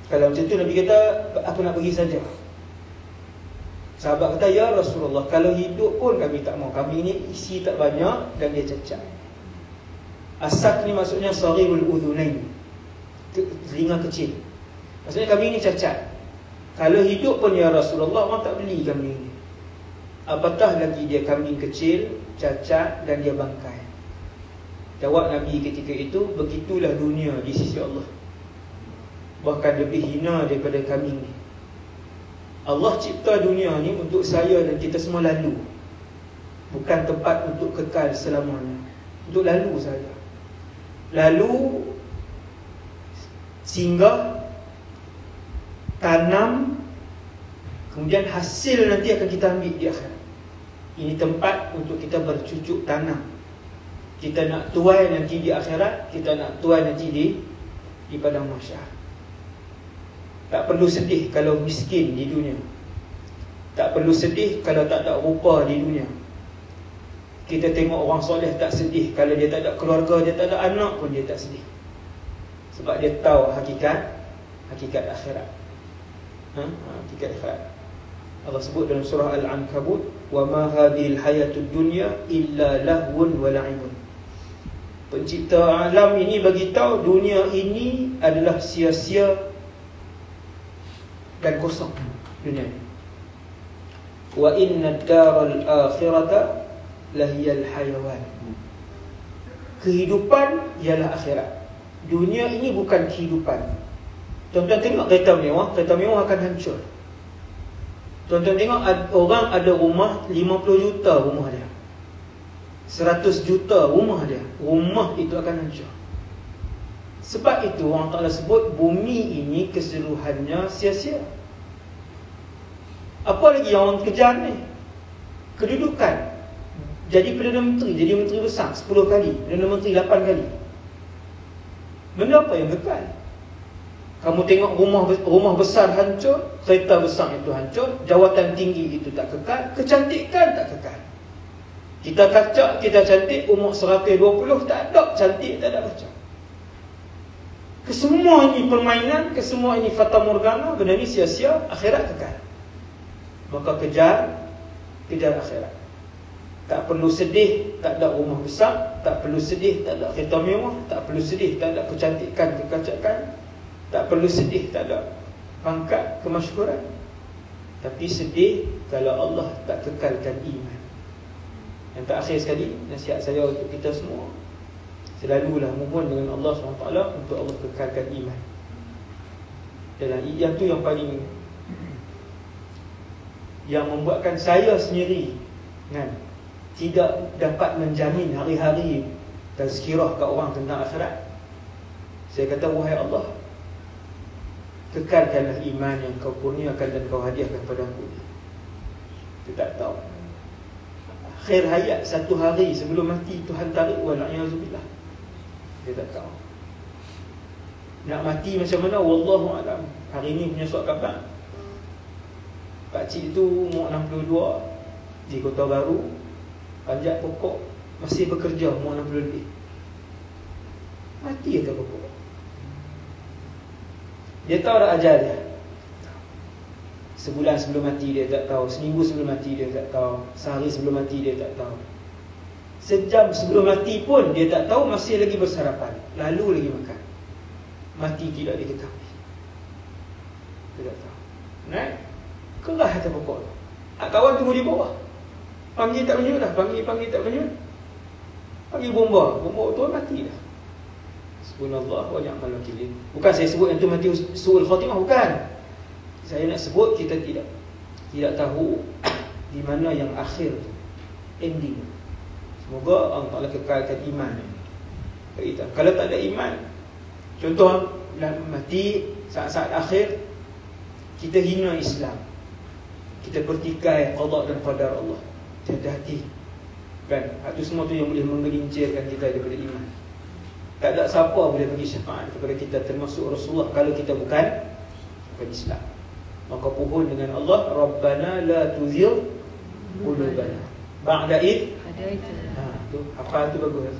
Kalau macam tu Nabi kata, aku nak pergi saja. Sahabat kata, ya Rasulullah, kalau hidup pun kami tak mau. Kambing ni isi tak banyak dan dia cacat. Asak ni maksudnya saghirul udhunain, telinga kecil. Maksudnya kambing ni cacat. Kalau hidup pun ya Rasulullah, orang tak beli kambing ni. Apatah lagi dia kambing kecil, cacat dan dia bangkai. Jawab Nabi ketika itu, begitulah dunia di sisi Allah. Bahkan lebih hina daripada kambing ni. Allah cipta dunia ni untuk saya dan kita semua lalu, bukan tempat untuk kekal selamanya. Untuk lalu saja. Lalu, singgah, tanam, kemudian hasil nanti akan kita ambil di akhirat. Ini tempat untuk kita bercucuk tanam. Kita nak tuai nanti di akhirat, kita nak tuai nanti di padang mahsyar. Tak perlu sedih kalau miskin di dunia. Tak perlu sedih kalau tak ada rupa di dunia. Kita tengok orang soleh tak sedih kalau dia tak ada keluarga, dia tak ada anak pun dia tak sedih. Sebab dia tahu hakikat akhirat. Hakikat akhirat. Allah sebut dalam surah Al-Ankabut, wa ma hadhil hayatud dunya illa lahwun wa la'ibun. Pencipta alam ini bagi tahu dunia ini adalah sia-sia dan kosong dunia ini. Wa inna ad-daral akhirata lahiyal hayawan. Kehidupan ialah akhirat. Dunia ini bukan kehidupan. Tuan-tuan tengok kereta mewah akan hancur. Tuan-tuan tengok orang ada rumah 50 juta rumah dia, 100 juta rumah dia, rumah itu akan hancur. Sebab itu Allah Ta'ala sebut bumi ini keseluruhannya sia-sia. Apa lagi yang orang kejar ni? Kedudukan. Jadi Perdana Menteri, jadi Menteri Besar 10 kali, Perdana Menteri 8 kali. Benda apa yang kekal? Kamu tengok rumah besar hancur, kereta besar itu hancur, jawatan tinggi itu tak kekal, kecantikan tak kekal. Kita kacak, kita cantik, umur 120, tak ada cantik, tak ada kacak. Kesemua ini permainan, kesemua ini fata morgana, benda ni sia-sia, akhirat kekal. Maka kejar akhirat. Tak perlu sedih tak ada rumah besar, tak perlu sedih tak ada kereta mewah, tak perlu sedih tak ada kecantikan, kekacakan, tak perlu sedih tak ada pangkat, kemasyhuran. Tapi sedih kalau Allah tak kekalkan iman. Yang terakhir sekali, nasihat saya untuk kita semua, selalulah mohon dengan Allah SWT untuk Allah kekalkan iman. Dan yang tu yang paling, yang membuatkan saya sendiri tidak dapat menjamin hari-hari tazkirah kat orang tentang akhirat. Saya kata, wahai Allah, kekalkanlah iman yang kau kurniakan dan kau hadiahkan padaku. Dia tak tahu. Akhir hayat, satu hari sebelum mati, Tuhan tarik, wala'iyahzubillah. Dia tak tahu. Nak mati macam mana, wallahu a'lam. Hari ni punya suat khabar, pakcik tu umur 62, di Kota Baru, panjat pokok, masih bekerja, umur 60 lebih. Mati atas pokok. Dia tahu dah ajal dia. Sebulan sebelum mati dia tak tahu, seminggu sebelum mati dia tak tahu, sehari sebelum mati dia tak tahu, sejam sebelum mati pun dia tak tahu, masih lagi bersarapan, lalu lagi makan. Mati tidak diketahui. Dia tak tahu. Naik kerah atas pokok tu. Kawan tunggu di bawah. Panggil tak menyut dah, panggil tak menyut. Panggil bomba tu mati dah. Subhanallah wa ni'mal wakil. Bukan saya sebut yang tu mati su'ul khatimah, bukan. Saya nak sebut kita tidak tahu di mana yang akhir tu, ending. Semoga Allah Ta'ala kekalkan iman kita. Kalau tak ada iman, contoh nak mati saat-saat akhir, kita hina Islam, kita bertikai qada dan qadar Allah, hati-hati kan. Itu semua tu yang boleh menggelincirkan kita daripada iman. Tak ada siapa boleh bagi syafaat kepada kita, termasuk Rasulullah, kalau kita bukan Islam. Maka pohon dengan Allah, Rabbana la tuzigh qulubana ba'da id hadaitana. Tu hafal tu bagus.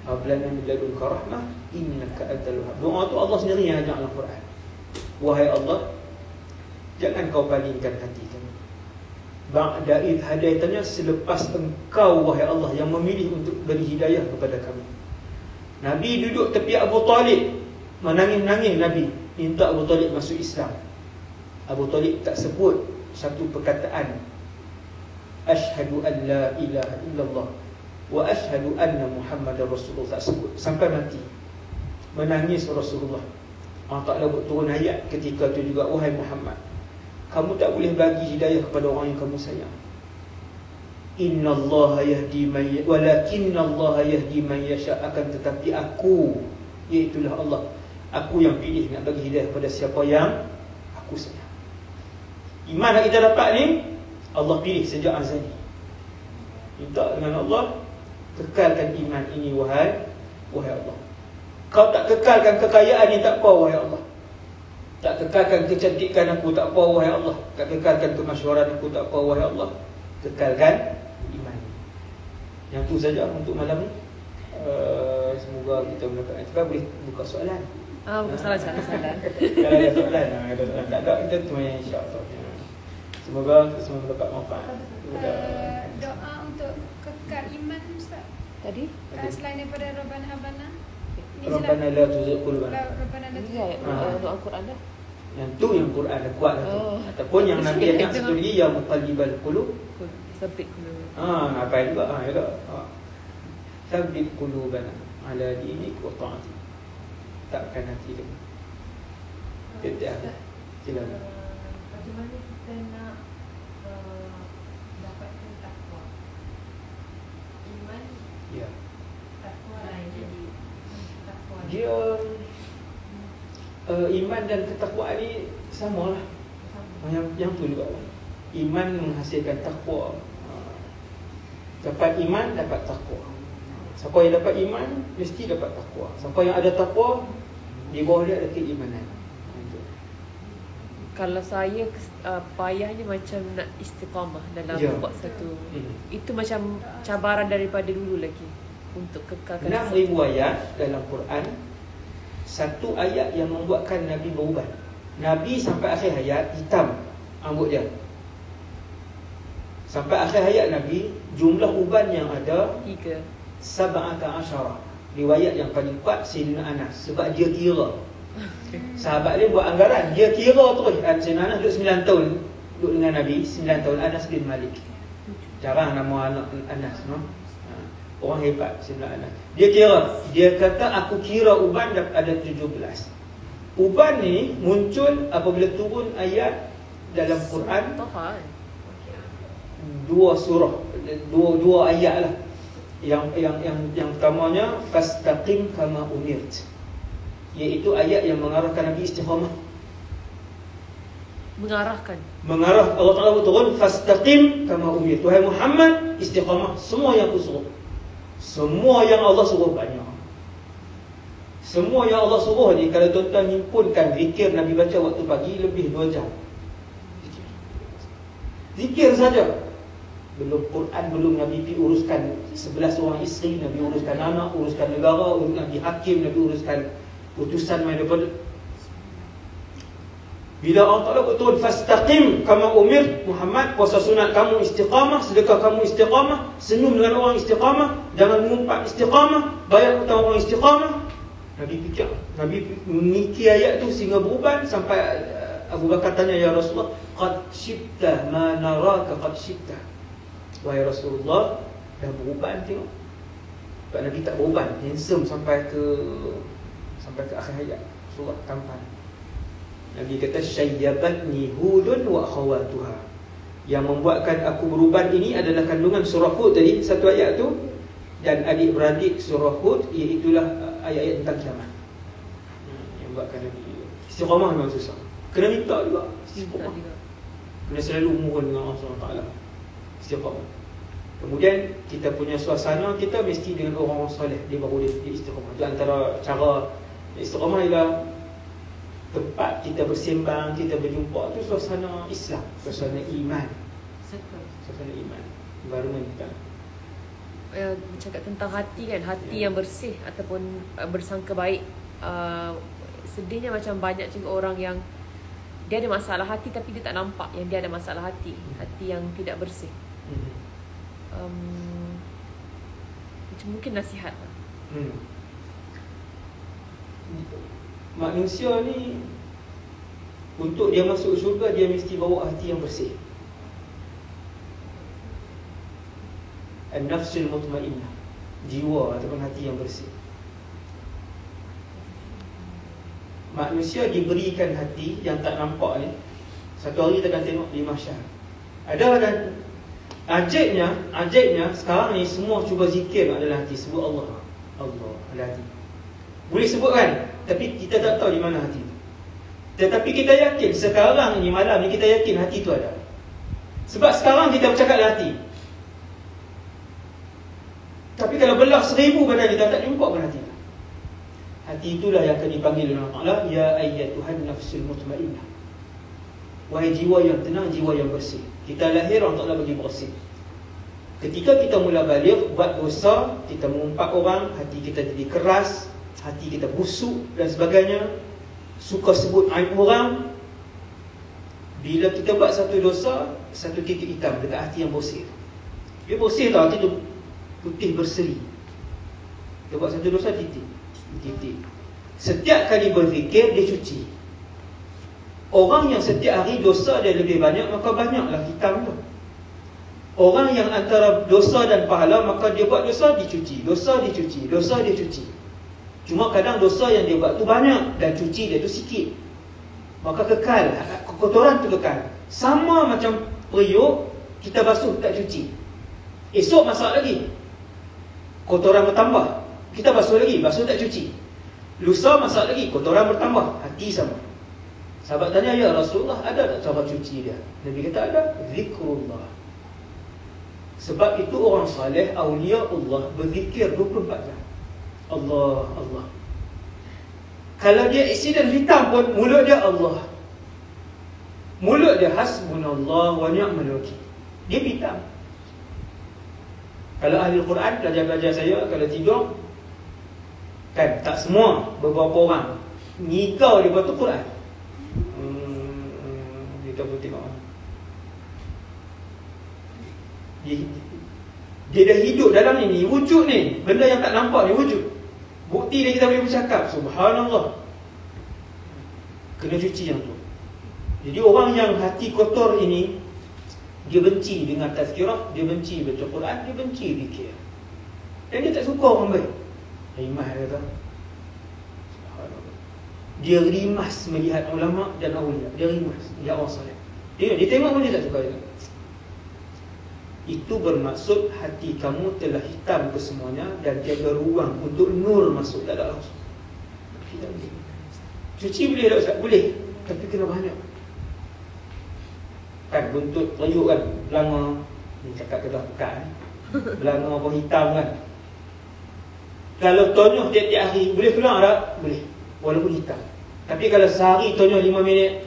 Hablana min ladunka rahmah innaka antal wahhab. Doa tu Allah sendiri yang ajak dalam Quran. Wahai Allah, jangan kau palingkan hati kami. Ba'da id hadaitana, selepas engkau wahai Allah yang memilih untuk beri hidayah kepada kami. Nabi duduk tepi Abu Talib, menangis-nangis Nabi, minta Abu Talib masuk Islam. Abu Talib tak sebut satu perkataan, Ashhadu an la ilaha illallah wa ashhadu anna Muhammadar Rasulullah, tak sebut sampai mati. Menangis Rasulullah. Allah Ta'ala buat turun ayat ketika itu juga, wahai Muhammad, kamu tak boleh bagi hidayah kepada orang yang kamu sayang. Innallaha yahdi man walakinallaha yahdi man yasha, akan tetapi aku, iaitulah Allah, aku yang pilih nak bagi hidayah kepada siapa yang aku sayang. Iman yang kita dapat ni Allah pilih sejak azali. Minta dengan Allah, kekalkan iman ini wahai Allah. Kau tak kekalkan kekayaan ni tak apa wahai Allah. Tak kekalkan kecantikan aku tak apa wahai Allah. Tak kekalkan kemasyhuran aku tak apa wahai Allah. Kekalkan iman. Yang tu saja untuk malam ni. Semoga kita mendapat ikrar. Boleh buka soalan. Bukan soalan. Kalau ada soalan, tak ada, kita tu yang insya-Allah. Semoga kita semua mendapat manfaat. Doa untuk kekal iman Ustaz. Tadi? Selain daripada Rabbana Habana. Rabbana la tuzigh qulubana. Rabbana la tuzigh. Doa Quran dah. Yang tu yang Quran dah kuat dah tu. Ataupun yang Nabi yang satu lagi, ya muqallibal qulub, Sabit qulub. apa juga? Ya. Sabit qulubana ala dinik wa ta'atik. Takkan hati dia. Kita silakan. Bagaimana kita nak dapatkan takwa? Iman, Ya. takwa lain. Jadi takwa Dia iman dan ketakwaan ni samalah. Yang tu juga. Iman menghasilkan takwa. Dapat iman, dapat takwa. Siapa yang dapat iman, mesti dapat takwa. Siapa yang ada takwa, di bawah dia ada keimanan. Kalau saya payahnya macam nak istiqamah dalam buat satu. Itu macam cabaran daripada dulu lagi untuk kekalkan. 6,000 ayat dalam Quran, satu ayat yang membuatkan Nabi beruban. Nabi sampai akhir hayat hitam rambut dia. Sampai akhir hayat Nabi, jumlah uban yang ada 3. 17. Riwayat yang paling kuat Sayyidina Anas, sebab dia kira. Sahabat dia buat anggaran, dia kira terus. Sayyidina Anas duduk 9 tahun duduk dengan Nabi, 9 tahun. Anas bin Malik, jarang nama anak Anas, no? Orang hebat Sayyidina Anas. Dia kira, dia kata aku kira uban ada 17. Uban ni muncul apabila turun ayat dalam Quran, dua surah, dua ayat lah. Yang pertamanya fastaqim kama umirt, iaitu ayat yang mengarahkan Nabi istiqamah. Mengarah Allah Ta'ala turun fastaqim kama umirt, wahai Muhammad istiqamah semua yang aku suruh. Semua yang Allah suruh banyak. Semua yang Allah suruh ni, kalau tuan-tuan himpunkan zikir Nabi baca waktu pagi lebih 2 jam. Zikir saja. Belum Quran, belum Nabi pergi uruskan 11 orang isteri, Nabi uruskan anak, uruskan negara, Nabi hakim, Nabi uruskan putusan main daripada. Bila Allah Ta'ala betul fastaqim kama umir, Muhammad, puasa sunat kamu istiqamah, sedekah kamu istiqamah, senyum dengan orang istiqamah, jangan mengumpat istiqamah, bayar hutang orang istiqamah. Nabi fikir, Nabi mengiki ayat tu sehingga beruban sampai Abu Bakar tanya, ya Rasulullah, qad syibta ma naraka qad syibta. Wahai Rasulullah, dah beruban tengok. Sebab Nabi tak beruban, handsome sampai ke akhir hayat. Rasulullah tampan. Nabi kata syayyabatni hudun wa akhawatuha. Yang membuatkan aku beruban ini adalah kandungan surah Hud tadi, satu ayat tu, dan adik-beradik surah Hud, iaitulah ayat-ayat tentang kiamat. Yang membuatkan Nabi istiqamah memang susah. Kena minta juga istiqamah. Kena selalu mohon dengan Allah SWT istiqamah. Kemudian kita punya suasana, kita mesti dengan orang-orang soleh, dia baru dia istiqamah. Itu antara cara istiqamah ialah tempat kita bersembang, kita berjumpa tu suasana Islam, suasana iman. Suasana iman, environment kita. Bercakap tentang hati kan, hati yang bersih ataupun bersangka baik. Sedihnya macam banyak juga orang yang dia ada masalah hati tapi dia tak nampak yang dia ada masalah hati, hati yang tidak bersih. Macam mungkin nasihat lah. Manusia ni untuk dia masuk syurga, dia mesti bawa hati yang bersih. An-nafsul mutmainnah, jiwa ataupun hati yang bersih. Manusia diberikan hati yang tak nampak ni. Satu hari kita akan tengok di mahsyar. Ada dan ajaibnya sekarang ni semua cuba zikir adalah hati, sebut Allah. Allah ada hati. Boleh sebut kan? Tapi kita tak tahu di mana hati itu. Tetapi kita yakin sekarang ni, malam ni kita yakin hati itu ada. Sebab sekarang kita bercakap hati. Tapi kalau belah 1000 badan kita tak jumpa pun hati. Hati itulah yang akan dipanggil oleh Allah Ta'ala, ya ayyatuhan nafsul mutmainnah. Wahai jiwa yang tenang, jiwa yang bersih. Kita lahir, Allah Ta'ala bagi bersih. Ketika kita mula balik, buat dosa, kita mengumpat orang, hati kita jadi keras, hati kita busuk dan sebagainya, suka sebut aib orang. Bila kita buat satu dosa, satu titik hitam dekat hati yang bersih. Dia bersih tau, hati tu putih berseri. Dia buat satu dosa, titik. Setiap kali berzikir, dia cuci. Orang yang setiap hari dosa dia lebih banyak, maka banyaklah hitam tu. Orang yang antara dosa dan pahala, maka dia buat dosa, dicuci. Dosa, dicuci. Dosa, dia cuci. Cuma kadang dosa yang dia buat tu banyak dan cuci dia tu sikit. Maka kekal, kotoran tu kekal. Sama macam periuk, kita basuh tak cuci, esok masak lagi, kotoran bertambah, kita basuh lagi, basuh tak cuci. Lusa masak lagi, kotoran bertambah. Hati sama. Sahabat tanya, ya Rasulullah, ada tak cara cuci dia? Nabi kata ada, zikrullah. Sebab itu orang saleh, awliya Allah, berzikir 24 jam. Allah, Allah. Kalau dia accident hitam pun, mulut dia Allah. Mulut dia hasbunallah wa ni'mal wakil. Dia hitam. Kalau ahli Quran, pelajar-pelajar saya, kalau tidur, kan, tak semua, beberapa orang ngigau dia baca Quran. Kita pun tengok. Dia dah hidup dalam ni, wujud ni, benda yang tak nampak ni wujud. Bukti dia kita boleh bercakap, subhanallah. Kena cuci yang tu. Jadi orang yang hati kotor ini, dia benci dengan tazkirah, dia benci baca Quran, dia benci zikir. Dan dia tak suka orang baik. Imam kata, subhanallah. Dia rimas melihat ulama dan awliya. Dia rimas, dia orang saleh. Dia tengok pun dia tak suka juga. itu bermaksud hati kamu telah hitam kesemuanya dan tiada ruang untuk nur masuk dalam. Cuci boleh tak Ustaz? Boleh, tapi kena banyak. Kan buntut rayuk kan, belanga ni cakap kedah pekat ni. Belanga apa hitam kan. Kalau tonyoh tiap-tiap hari boleh keluar tak? Boleh, walaupun hitam. Tapi kalau sehari tonyoh 5 minit.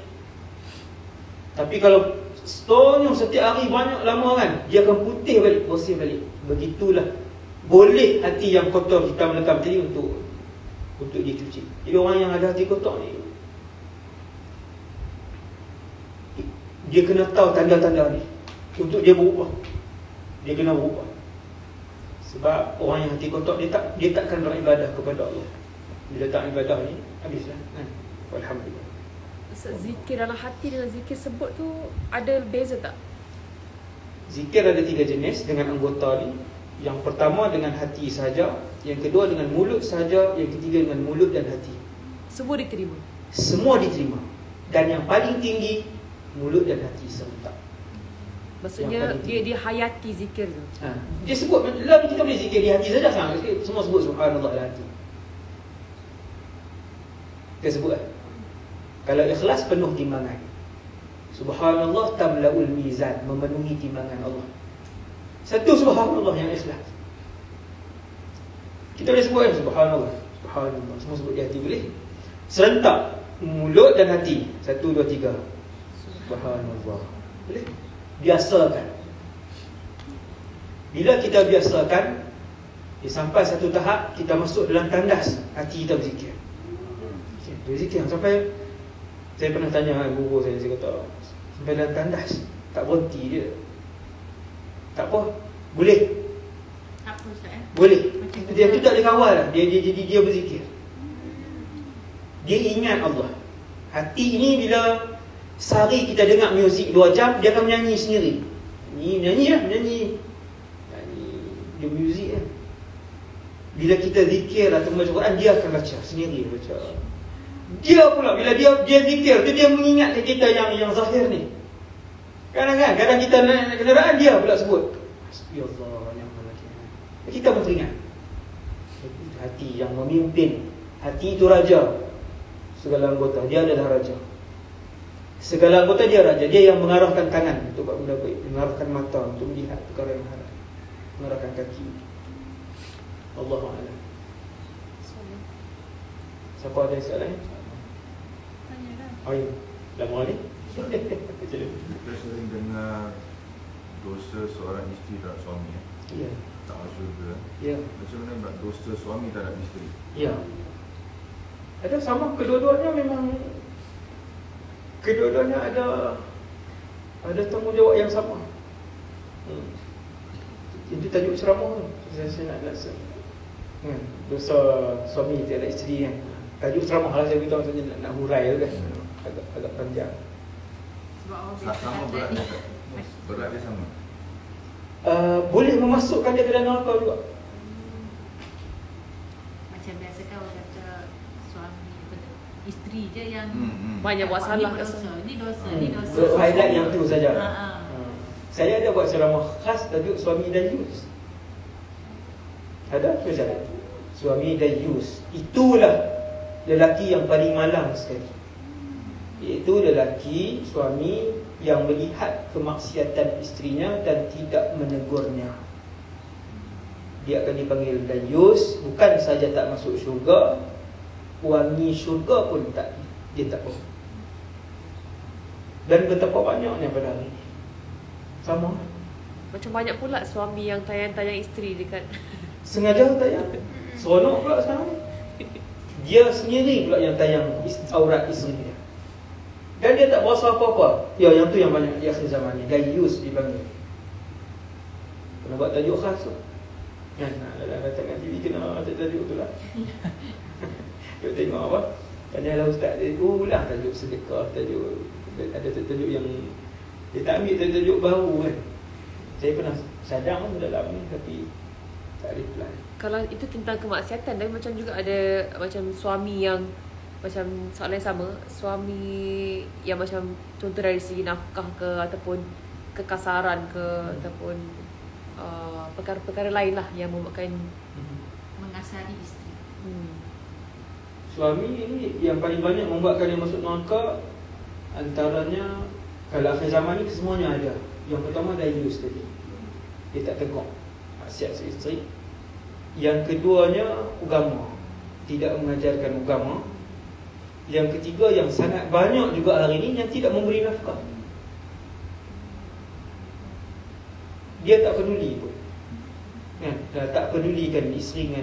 Tapi kalau tonyoh setiap hari banyak lama kan, dia akan putih balik, bersih balik. Begitulah boleh hati yang kotor hitam lekam tadi untuk dicuci. Jadi orang yang ada hati kotor ni, dia kena tahu tanda-tanda ni untuk dia berubah. Dia kena berubah. Sebab orang yang hati kotor, dia takkan beribadah kepada Allah. Bila tak ibadah ni, habislah kan. Alhamdulillah. Zikir dalam hati dengan zikir sebut tu ada beza tak? Zikir ada 3 jenis dengan anggota ni. Yang pertama dengan hati sahaja, yang kedua dengan mulut sahaja, yang ketiga dengan mulut dan hati. Semua diterima. Semua diterima. Dan yang paling tinggi, mulut dan hati serentak. Maksudnya dia hayati zikir tu. Dia sebut dalam kita boleh zikir di hati saja sekarang. Semua sebut subhanallah dalam hati. Dia sebut kalau ikhlas penuh timbangan. Subhanallah tamlaul mizan, memenuhi timbangan Allah. Satu subhanallah yang ikhlas. Kita boleh sebut subhanallah, subhanallah. Semua sebut di hati boleh. Serentak mulut dan hati. 1 2 3. Subhanallah. Boleh? Biasakan. Bila kita biasakan, sampai satu tahap kita masuk dalam tandas hati kita berzikir. Berzikir sampai saya pernah tanya guru saya kata sampai dalam tandas tak berhenti dia. Tak apa, boleh. Tak apa Ustaz Boleh. Dia tu tak boleh kawal lah. Dia berzikir. Dia ingat Allah. Hati ini bila sehari kita dengar muzik 2 jam, dia akan menyanyi sendiri. Menyanyi. Dia muzik kan. Bila kita zikir atau baca Quran, dia akan baca sendiri baca. Dia pula bila dia zikir tu, dia mengingat kita yang zahir ni. Kadang kita naik kenderaan, dia pula sebut Hasbiyallah yang mana kita pun teringat. Hati yang memimpin. Hati itu raja. Segala anggota dia adalah raja. Segala anggota dia raja. Dia yang mengarahkan tangan untuk buat benda baik, mengarahkan mata untuk melihat perkara yang haram, mengarahkan kaki. Allahu a'lam. Siapa ada soalan? Tanya kan. Ayo, lama ni. Kita sering dengar dosa seorang isteri terhadap suami Ya. tak masuk syurga. Ya. Macam mana pula dosa suami terhadap isteri? Ya. Ada sama, kedua-duanya memang ada tanggungjawab yang sama. Itu tajuk ceramah tu. Saya nak dosa suami terhadap isteri kan. Tajuk ceramah lah saya beritahu, maksudnya nak hurai tu kan. Agak panjang. Sebab Allah Sama berat dia tak? Berat dia sama? Boleh memasukkan dia ke dalam neraka juga. Macam biasa kan orang kata suami isteri je yang Banyak buat salah kat dosa. suami. Ni dosa. Highlight yang tu saja. Ha. Saya ada buat ceramah khas tajuk suami dayus. Ada tulis ada. Suami dayus. Itulah lelaki yang paling malang sekali. Iaitu lelaki, suami yang melihat kemaksiatan isterinya dan tidak menegurnya. Dia akan dipanggil dayus. Bukan saja tak masuk syurga, wangi syurga pun dia tak mau. Dan betapa banyaknya pada hari ini. Sama. Macam banyak pula suami yang tayang-tayang isteri dekat. Sengaja tayang. Seronok pula sekarang ni. Dia sendiri pula yang tayang aurat isteri dia. Dan dia tak berasa apa-apa. Ya, yang tu yang banyak di akhir zaman ni. Dayus dipanggil. Kena buat tajuk khas tu. Kan, dalam rancangan TV kena tajuk tu lah. Dia tengok apa? Tanyalah ustaz dia, lah tajuk sedekah, tajuk ada tajuk yang dia tak ambil tajuk baru kan. Saya pernah sadar pun dalam ni tapi tak reply. Kalau itu tentang kemaksiatan, dan macam juga ada macam suami yang macam soalan yang sama, suami yang macam contoh dari segi nafkah ke ataupun kekasaran ke ataupun perkara-perkara lain lah yang membuatkan mengasari isteri. Suami ini yang paling banyak membuatkan dia masuk neraka, antaranya kalau akhir zaman ni kesemuanya ada. Yang pertama dayus tadi, dia tak tegak hasiat isteri. Yang keduanya agama, tidak mengajarkan agama. Yang ketiga yang sangat banyak juga hari ini yang tidak memberi nafkah. Dia tak peduli pun, kan? Tak pedulikan isteri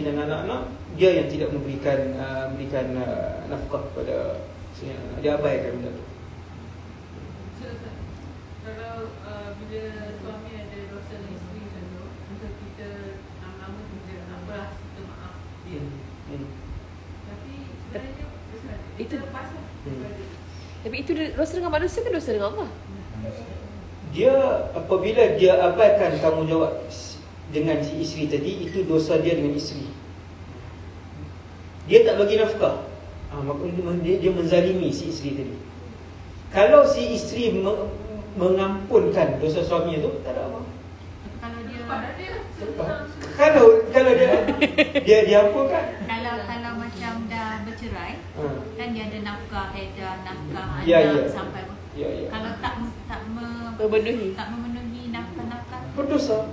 dan anak-anak. Dia yang tidak memberikan nafkah kepada isteri dan anak. Dia abaikan benda tu. Kalau bila suami ada dosa dengan isteri contoh, untuk kita lama-lama kita apalah kita maaf dia. Tapi sebenarnya itu pasal tapi itu dosa dengan manusia ke dosa dengan Allah? Dia apabila dia abaikan tanggungjawab dengan si isteri tadi, itu dosa dia dengan isteri. Dia tak bagi nafkah, dia menzalimi si isteri tadi. Kalau si isteri mengampunkan dosa suami itu, tak ada apa. Kalau dia ampunkan. Kalau macam dah bercerai, kan dia ada nafkah anak Ya. sampai. Ya. Kalau tak memenuhi nafkah Berdosa.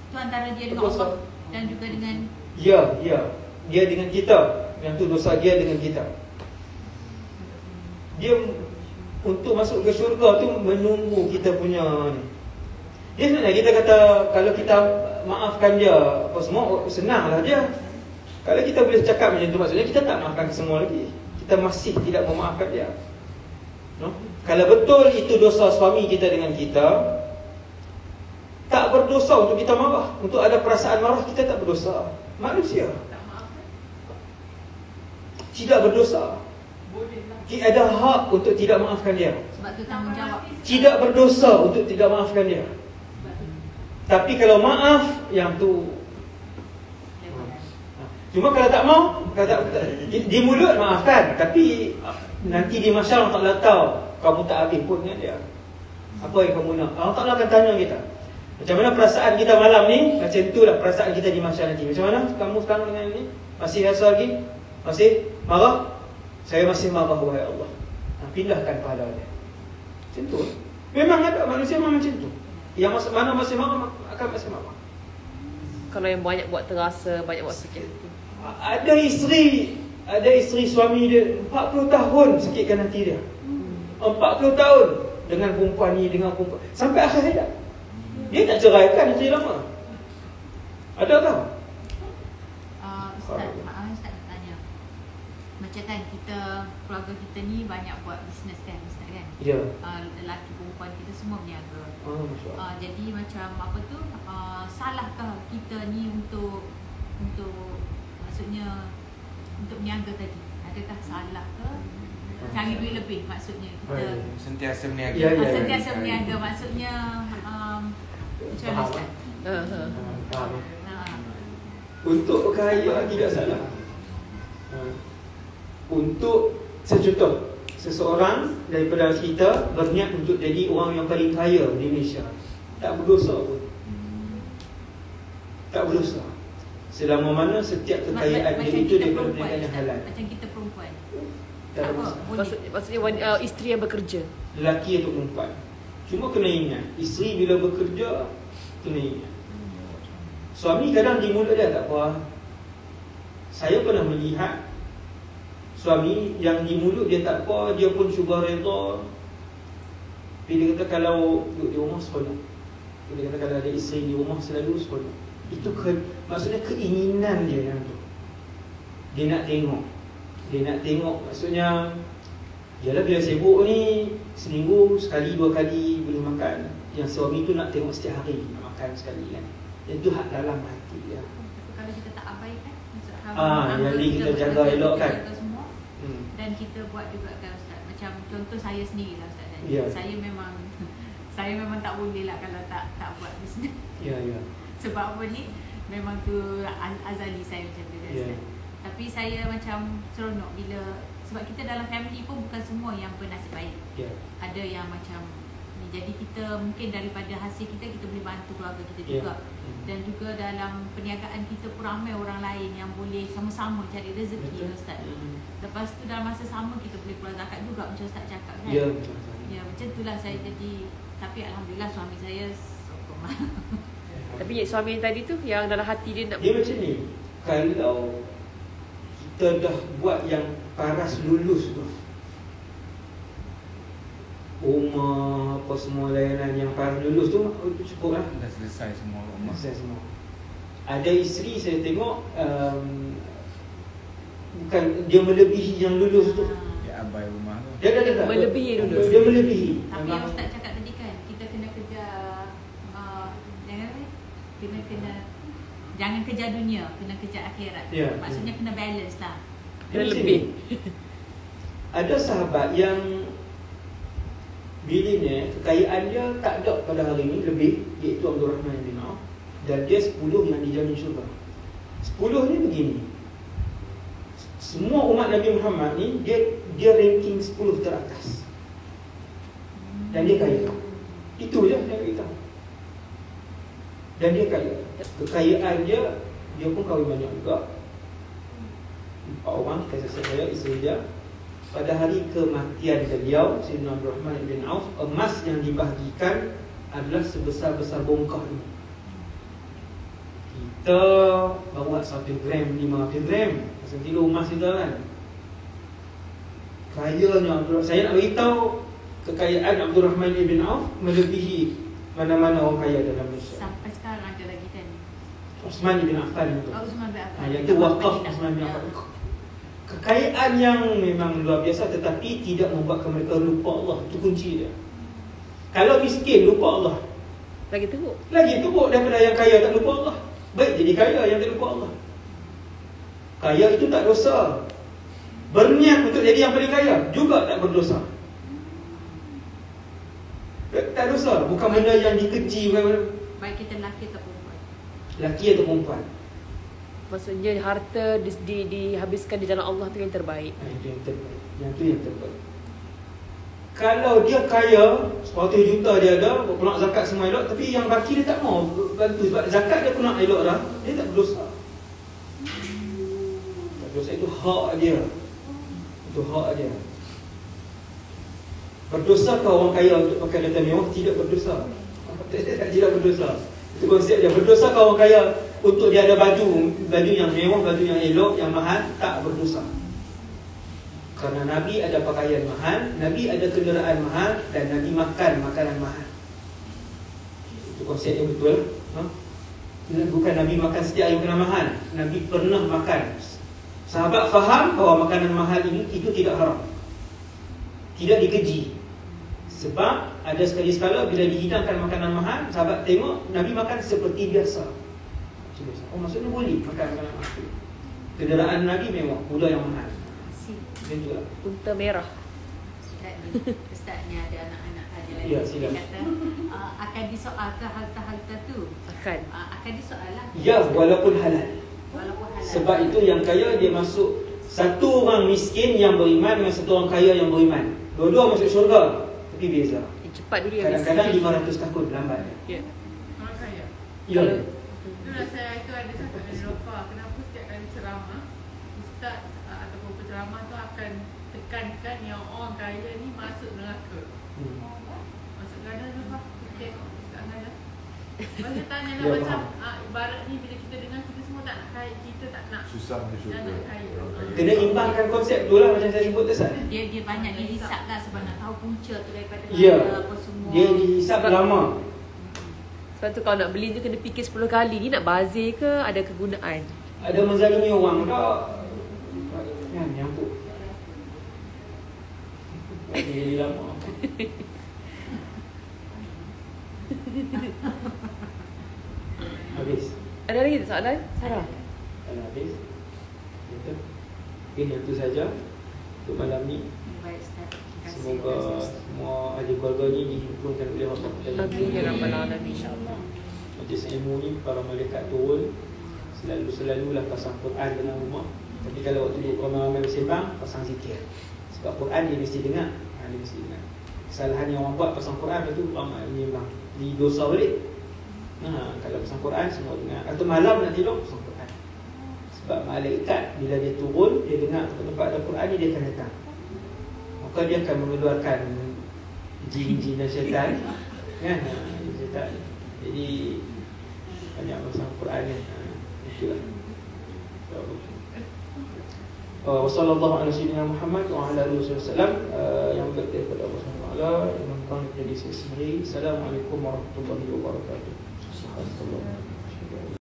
itu antara dia dengan Berdosa. Allah dan juga dengan Ya. Dia dengan kita. Yang tu dosa dia dengan kita. Dia untuk masuk ke syurga tu menunggu kita punya ni. Dia sebenarnya kita kata kalau kita maafkan dia apa semua, senanglah dia. Kalau kita boleh cakap macam tu, maksudnya kita tak maafkan semua lagi. Kita masih tidak memaafkan dia. No? Kalau betul itu dosa suami kita dengan kita, tak berdosa untuk kita marah. Untuk ada perasaan marah, kita tak berdosa. Manusia tidak berdosa. Tidak ada hak untuk tidak maafkan dia. sebab tu tanggungjawab. Tidak berdosa untuk tidak maafkan dia. Tapi kalau maaf, yang tu. Cuma kalau tak mau, di mulut maafkan, tapi nanti di mahsyar Allah Ta'ala tahu kamu tak habis pun dengan dia. Apa yang kamu nak? Allah Ta'ala akan tanya kita, macam mana perasaan kita malam ni? Macam itulah perasaan kita di mahsyar nanti. Macam mana kamu sekarang dengan ini? Masih rasa lagi? Masih marah? Saya masih marah, wahai Allah. Pindahkan pahala dia. Macam tu. Memang ada manusia memang macam tu. Yang mana masih marah akan masih marah. Kalau yang banyak buat terasa, banyak buat sakit hati. Ada isteri suami dia 40 tahun sakitkan hati dia. 40 tahun dengan perempuan ni, dengan perempuan sampai akhir hayat. Dia tak ceraikan isteri lama. Ada tak? Ustaz nak tanya. Macam kan keluarga kita ni banyak buat bisnes kan Ustaz kan? Ya. Lelaki perempuan kita semua berniaga. Masya-Allah. Jadi macam apa tu, salahkah kita ni untuk maksudnya untuk berniaga tadi? Adakah salah ke? Cari duit lebih maksudnya kita Sentiasa berniaga. Ya. sentiasa berniaga maksudnya macam mana Ustaz? Faham. Untuk perkara tidak salah. Untuk secontoh, seseorang daripada kita berniat untuk jadi orang yang paling kaya di Malaysia, tak berdosa pun. Tak berdosa. Selama mana setiap kekayaan dia itu daripada perniagaan yang halal. Macam kita perempuan. Tak ada Apa? masalah. Boleh. Maksudnya isteri yang bekerja. Lelaki atau perempuan. Cuma kena ingat, isteri bila bekerja kena ingat. Suami kadang di mulut dia tak apa. Saya pernah melihat suami yang di mulut dia tak apa, dia pun cuba reda. Dia kata kalau duduk di rumah seronok. Dia kata kalau ada isteri di rumah selalu seronok. Itu maksudnya keinginan dia yang tu. Dia nak tengok. Maksudnya, yalah bila sibuk ni seminggu sekali 2 kali boleh makan. Yang suami tu nak tengok setiap hari, nak makan sekali kan. Itu hak dalam hati dia. Tapi kalau kita tak abaikan, jadi kita jaga elok kan. Semua, dan kita buat juga kan Ustaz. Macam contoh saya sendirilah Ustaz. Ya. Saya memang tak boleh lah kalau tak buat bisnes. Ya. Sebab apa ni? Memang tu azali saya macam tu kan Ustaz. Tapi saya macam seronok bila, sebab kita dalam family pun bukan semua yang bernasib baik. Ya. Ada yang macam ni. Jadi kita mungkin daripada hasil kita boleh bantu keluarga kita Ya. juga. Dan juga dalam perniagaan kita pun ramai orang lain yang boleh sama-sama cari rezeki, Betul. Ustaz. Lepas tu dalam masa sama kita boleh keluar zakat juga macam Ustaz cakap kan. Ya, betul. Ya, macam itulah saya jadi. Tapi alhamdulillah suami saya sokong. Tapi suami yang tadi tu yang dalam hati dia nak Dia macam ni, kalau kita dah buat yang paras lulus tu, rumah apa semua layanan yang paras lulus tu cukup lah. Dah selesai semua rumah. Saya semua. Ada isteri saya tengok bukan dia melebihi yang lulus tu. Ya abai rumah tu. Dia dah Melebihi lulus. Dia melebihi. Tapi yang Ustaz cakap tadi kan, kita kena kejar jangan kejar dunia, kena kejar akhirat. Ya. Maksudnya kena balance lah. Dia Macam lebih. ni. Ada sahabat yang billionaire, kekayaan dia tak ada pada hari ini lebih, iaitu Abdul Rahman bin Auf, dan dia 10 yang dijamin syurga. 10 ni begini. Semua umat Nabi Muhammad ni dia ranking 10 teratas. Dan dia kaya. Itu je yang kita. Dan dia kaya. Kekayaan dia pun kahwin banyak juga. 4 orang, kasih saya, isteri dia. Pada hari kematian beliau, Sayyidina Abdul Rahman bin Auf, emas yang dibahagikan adalah sebesar-besar bongkah ini. Kita bawa 1 gram, 500 gram, 1 kilo emas kita kan. Kayanya Abdul Rahman. Saya nak beritahu, kekayaan Abdul Rahman bin Auf melebihi mana-mana orang kaya dalam Malaysia. Sampai sekarang ada lagi kan. Osman bin Affan itu. Utsman bin Affan. Yang itu wakaf Osman bin Affan. Kekayaan yang memang luar biasa, tetapi tidak membuatkan mereka lupa Allah. Itu kunci dia. Kalau miskin lupa Allah, Lagi teruk. lagi teruk daripada yang kaya tak lupa Allah. Baik jadi kaya yang tak lupa Allah. Kaya itu tak dosa. Berniat untuk jadi yang paling kaya juga tak berdosa. Tak dosa. Bukan benda yang dikeji Baik kita lelaki atau perempuan. lelaki atau perempuan. Maksudnya harta dihabiskan di jalan Allah tu yang terbaik. Itu yang terbaik. Yang tu yang terbaik. Kalau dia kaya 100 juta dia ada, nak zakat semua elok, tapi yang baki dia tak mau bantu sebab zakat dia pun nak elok dah, dia tak berdosa. Tak berdosa, itu hak dia. Itu hak dia. Berdosakah orang kaya untuk pakai kereta mewah? Tidak berdosa. Tidak berdosa. Itu konsep dia. Berdosakah orang kaya untuk dia ada baju yang mewah, baju yang elok, yang mahal? Tak berdosa. Kerana Nabi ada pakaian mahal, Nabi ada kenderaan mahal, dan Nabi makan makanan mahal. Itu konsep yang betul. Bukan Nabi makan setiap yang kena mahal, Nabi pernah makan. Sahabat faham bahawa makanan mahal ini itu tidak haram, tidak dikeji. Sebab ada sekali-sekala bila dihidangkan makanan mahal, sahabat tengok Nabi makan seperti biasa. Oh, maksudnya boleh makan makanan mahal. Kenderaan Nabi mewah, kuda yang mahal. Macam tu lah. Unta merah. Ustaz ni ada anak-anak ada lagi. Ya, Dia silakan. kata akan disoalkan harta-harta tu. Akan disoal lah. Ya, walaupun halal. Walaupun halal. Sebab itu yang kaya dia masuk. Satu orang miskin yang beriman dengan satu orang kaya yang beriman, dua-dua masuk syurga, tapi beza. Cepat dulu yang Kadang-kadang 500 tahun lambat. Ya. Orang kaya. Ya. Itulah saya itu ada satu dari Lofa. Kenapa setiap kali ceramah, Ustaz ataupun penceramah tu akan tekankan yang orang kaya ni masuk neraka. Masuk neraka Lofa. Tengok Ustaz Nada. Masa tanya lah Ya, macam faham. ibarat ni bila kita dengar kita semua tak nak kaya, kita tak nak. Susah dia syurga. Jangan kaya. Orang kaya. Kena imbangkan konsep tu lah, macam saya sebut tadi. Dia banyak dihisap lah sebab nak tahu punca tu daripada Ya. apa semua. Dia dihisap lama. Sebab tu kalau nak beli tu kena fikir 10 kali. Ni nak bazir ke ada kegunaan? Ada menzalimi orang tak? Kan, yang tu. Jadi lama. Habis. Ada lagi tak soalan? Sarah? Kalau habis. Betul. Mungkin yang tu saja untuk malam ni. Baik Ustaz. Terima kasih. Semoga semua ahli keluarga ni dihimpunkan oleh Allah. Amin ya rabbal alamin insya-Allah. Majlis ilmu ni para malaikat turun, selalulah pasang Quran dalam rumah. Tapi kalau waktu duduk ramai-ramai bersembang, pasang zikir. Sebab Quran dia mesti dengar. Dia mesti dengar. kesalahan yang orang buat pasal Quran, lepas tu ulama ini ulang di dosa balik. Kalau pasal Quran semua dengar, atau malam nak tidur pasal Quran. Sebab malaikat bila dia turun, dia dengar tempat ada Quran ni, dia akan datang. Maka dia akan mengeluarkan jin-jin dan syaitan, kan? Syaitan. Jadi banyak pasal Quran kan. Itulah. Wassallallahu ala sayyidina Muhammad wa ala alihi wasallam. Yang berkata kepada Allah Subhanahu wa taala, yang kami jadi sendiri. Assalamualaikum warahmatullahi wabarakatuh.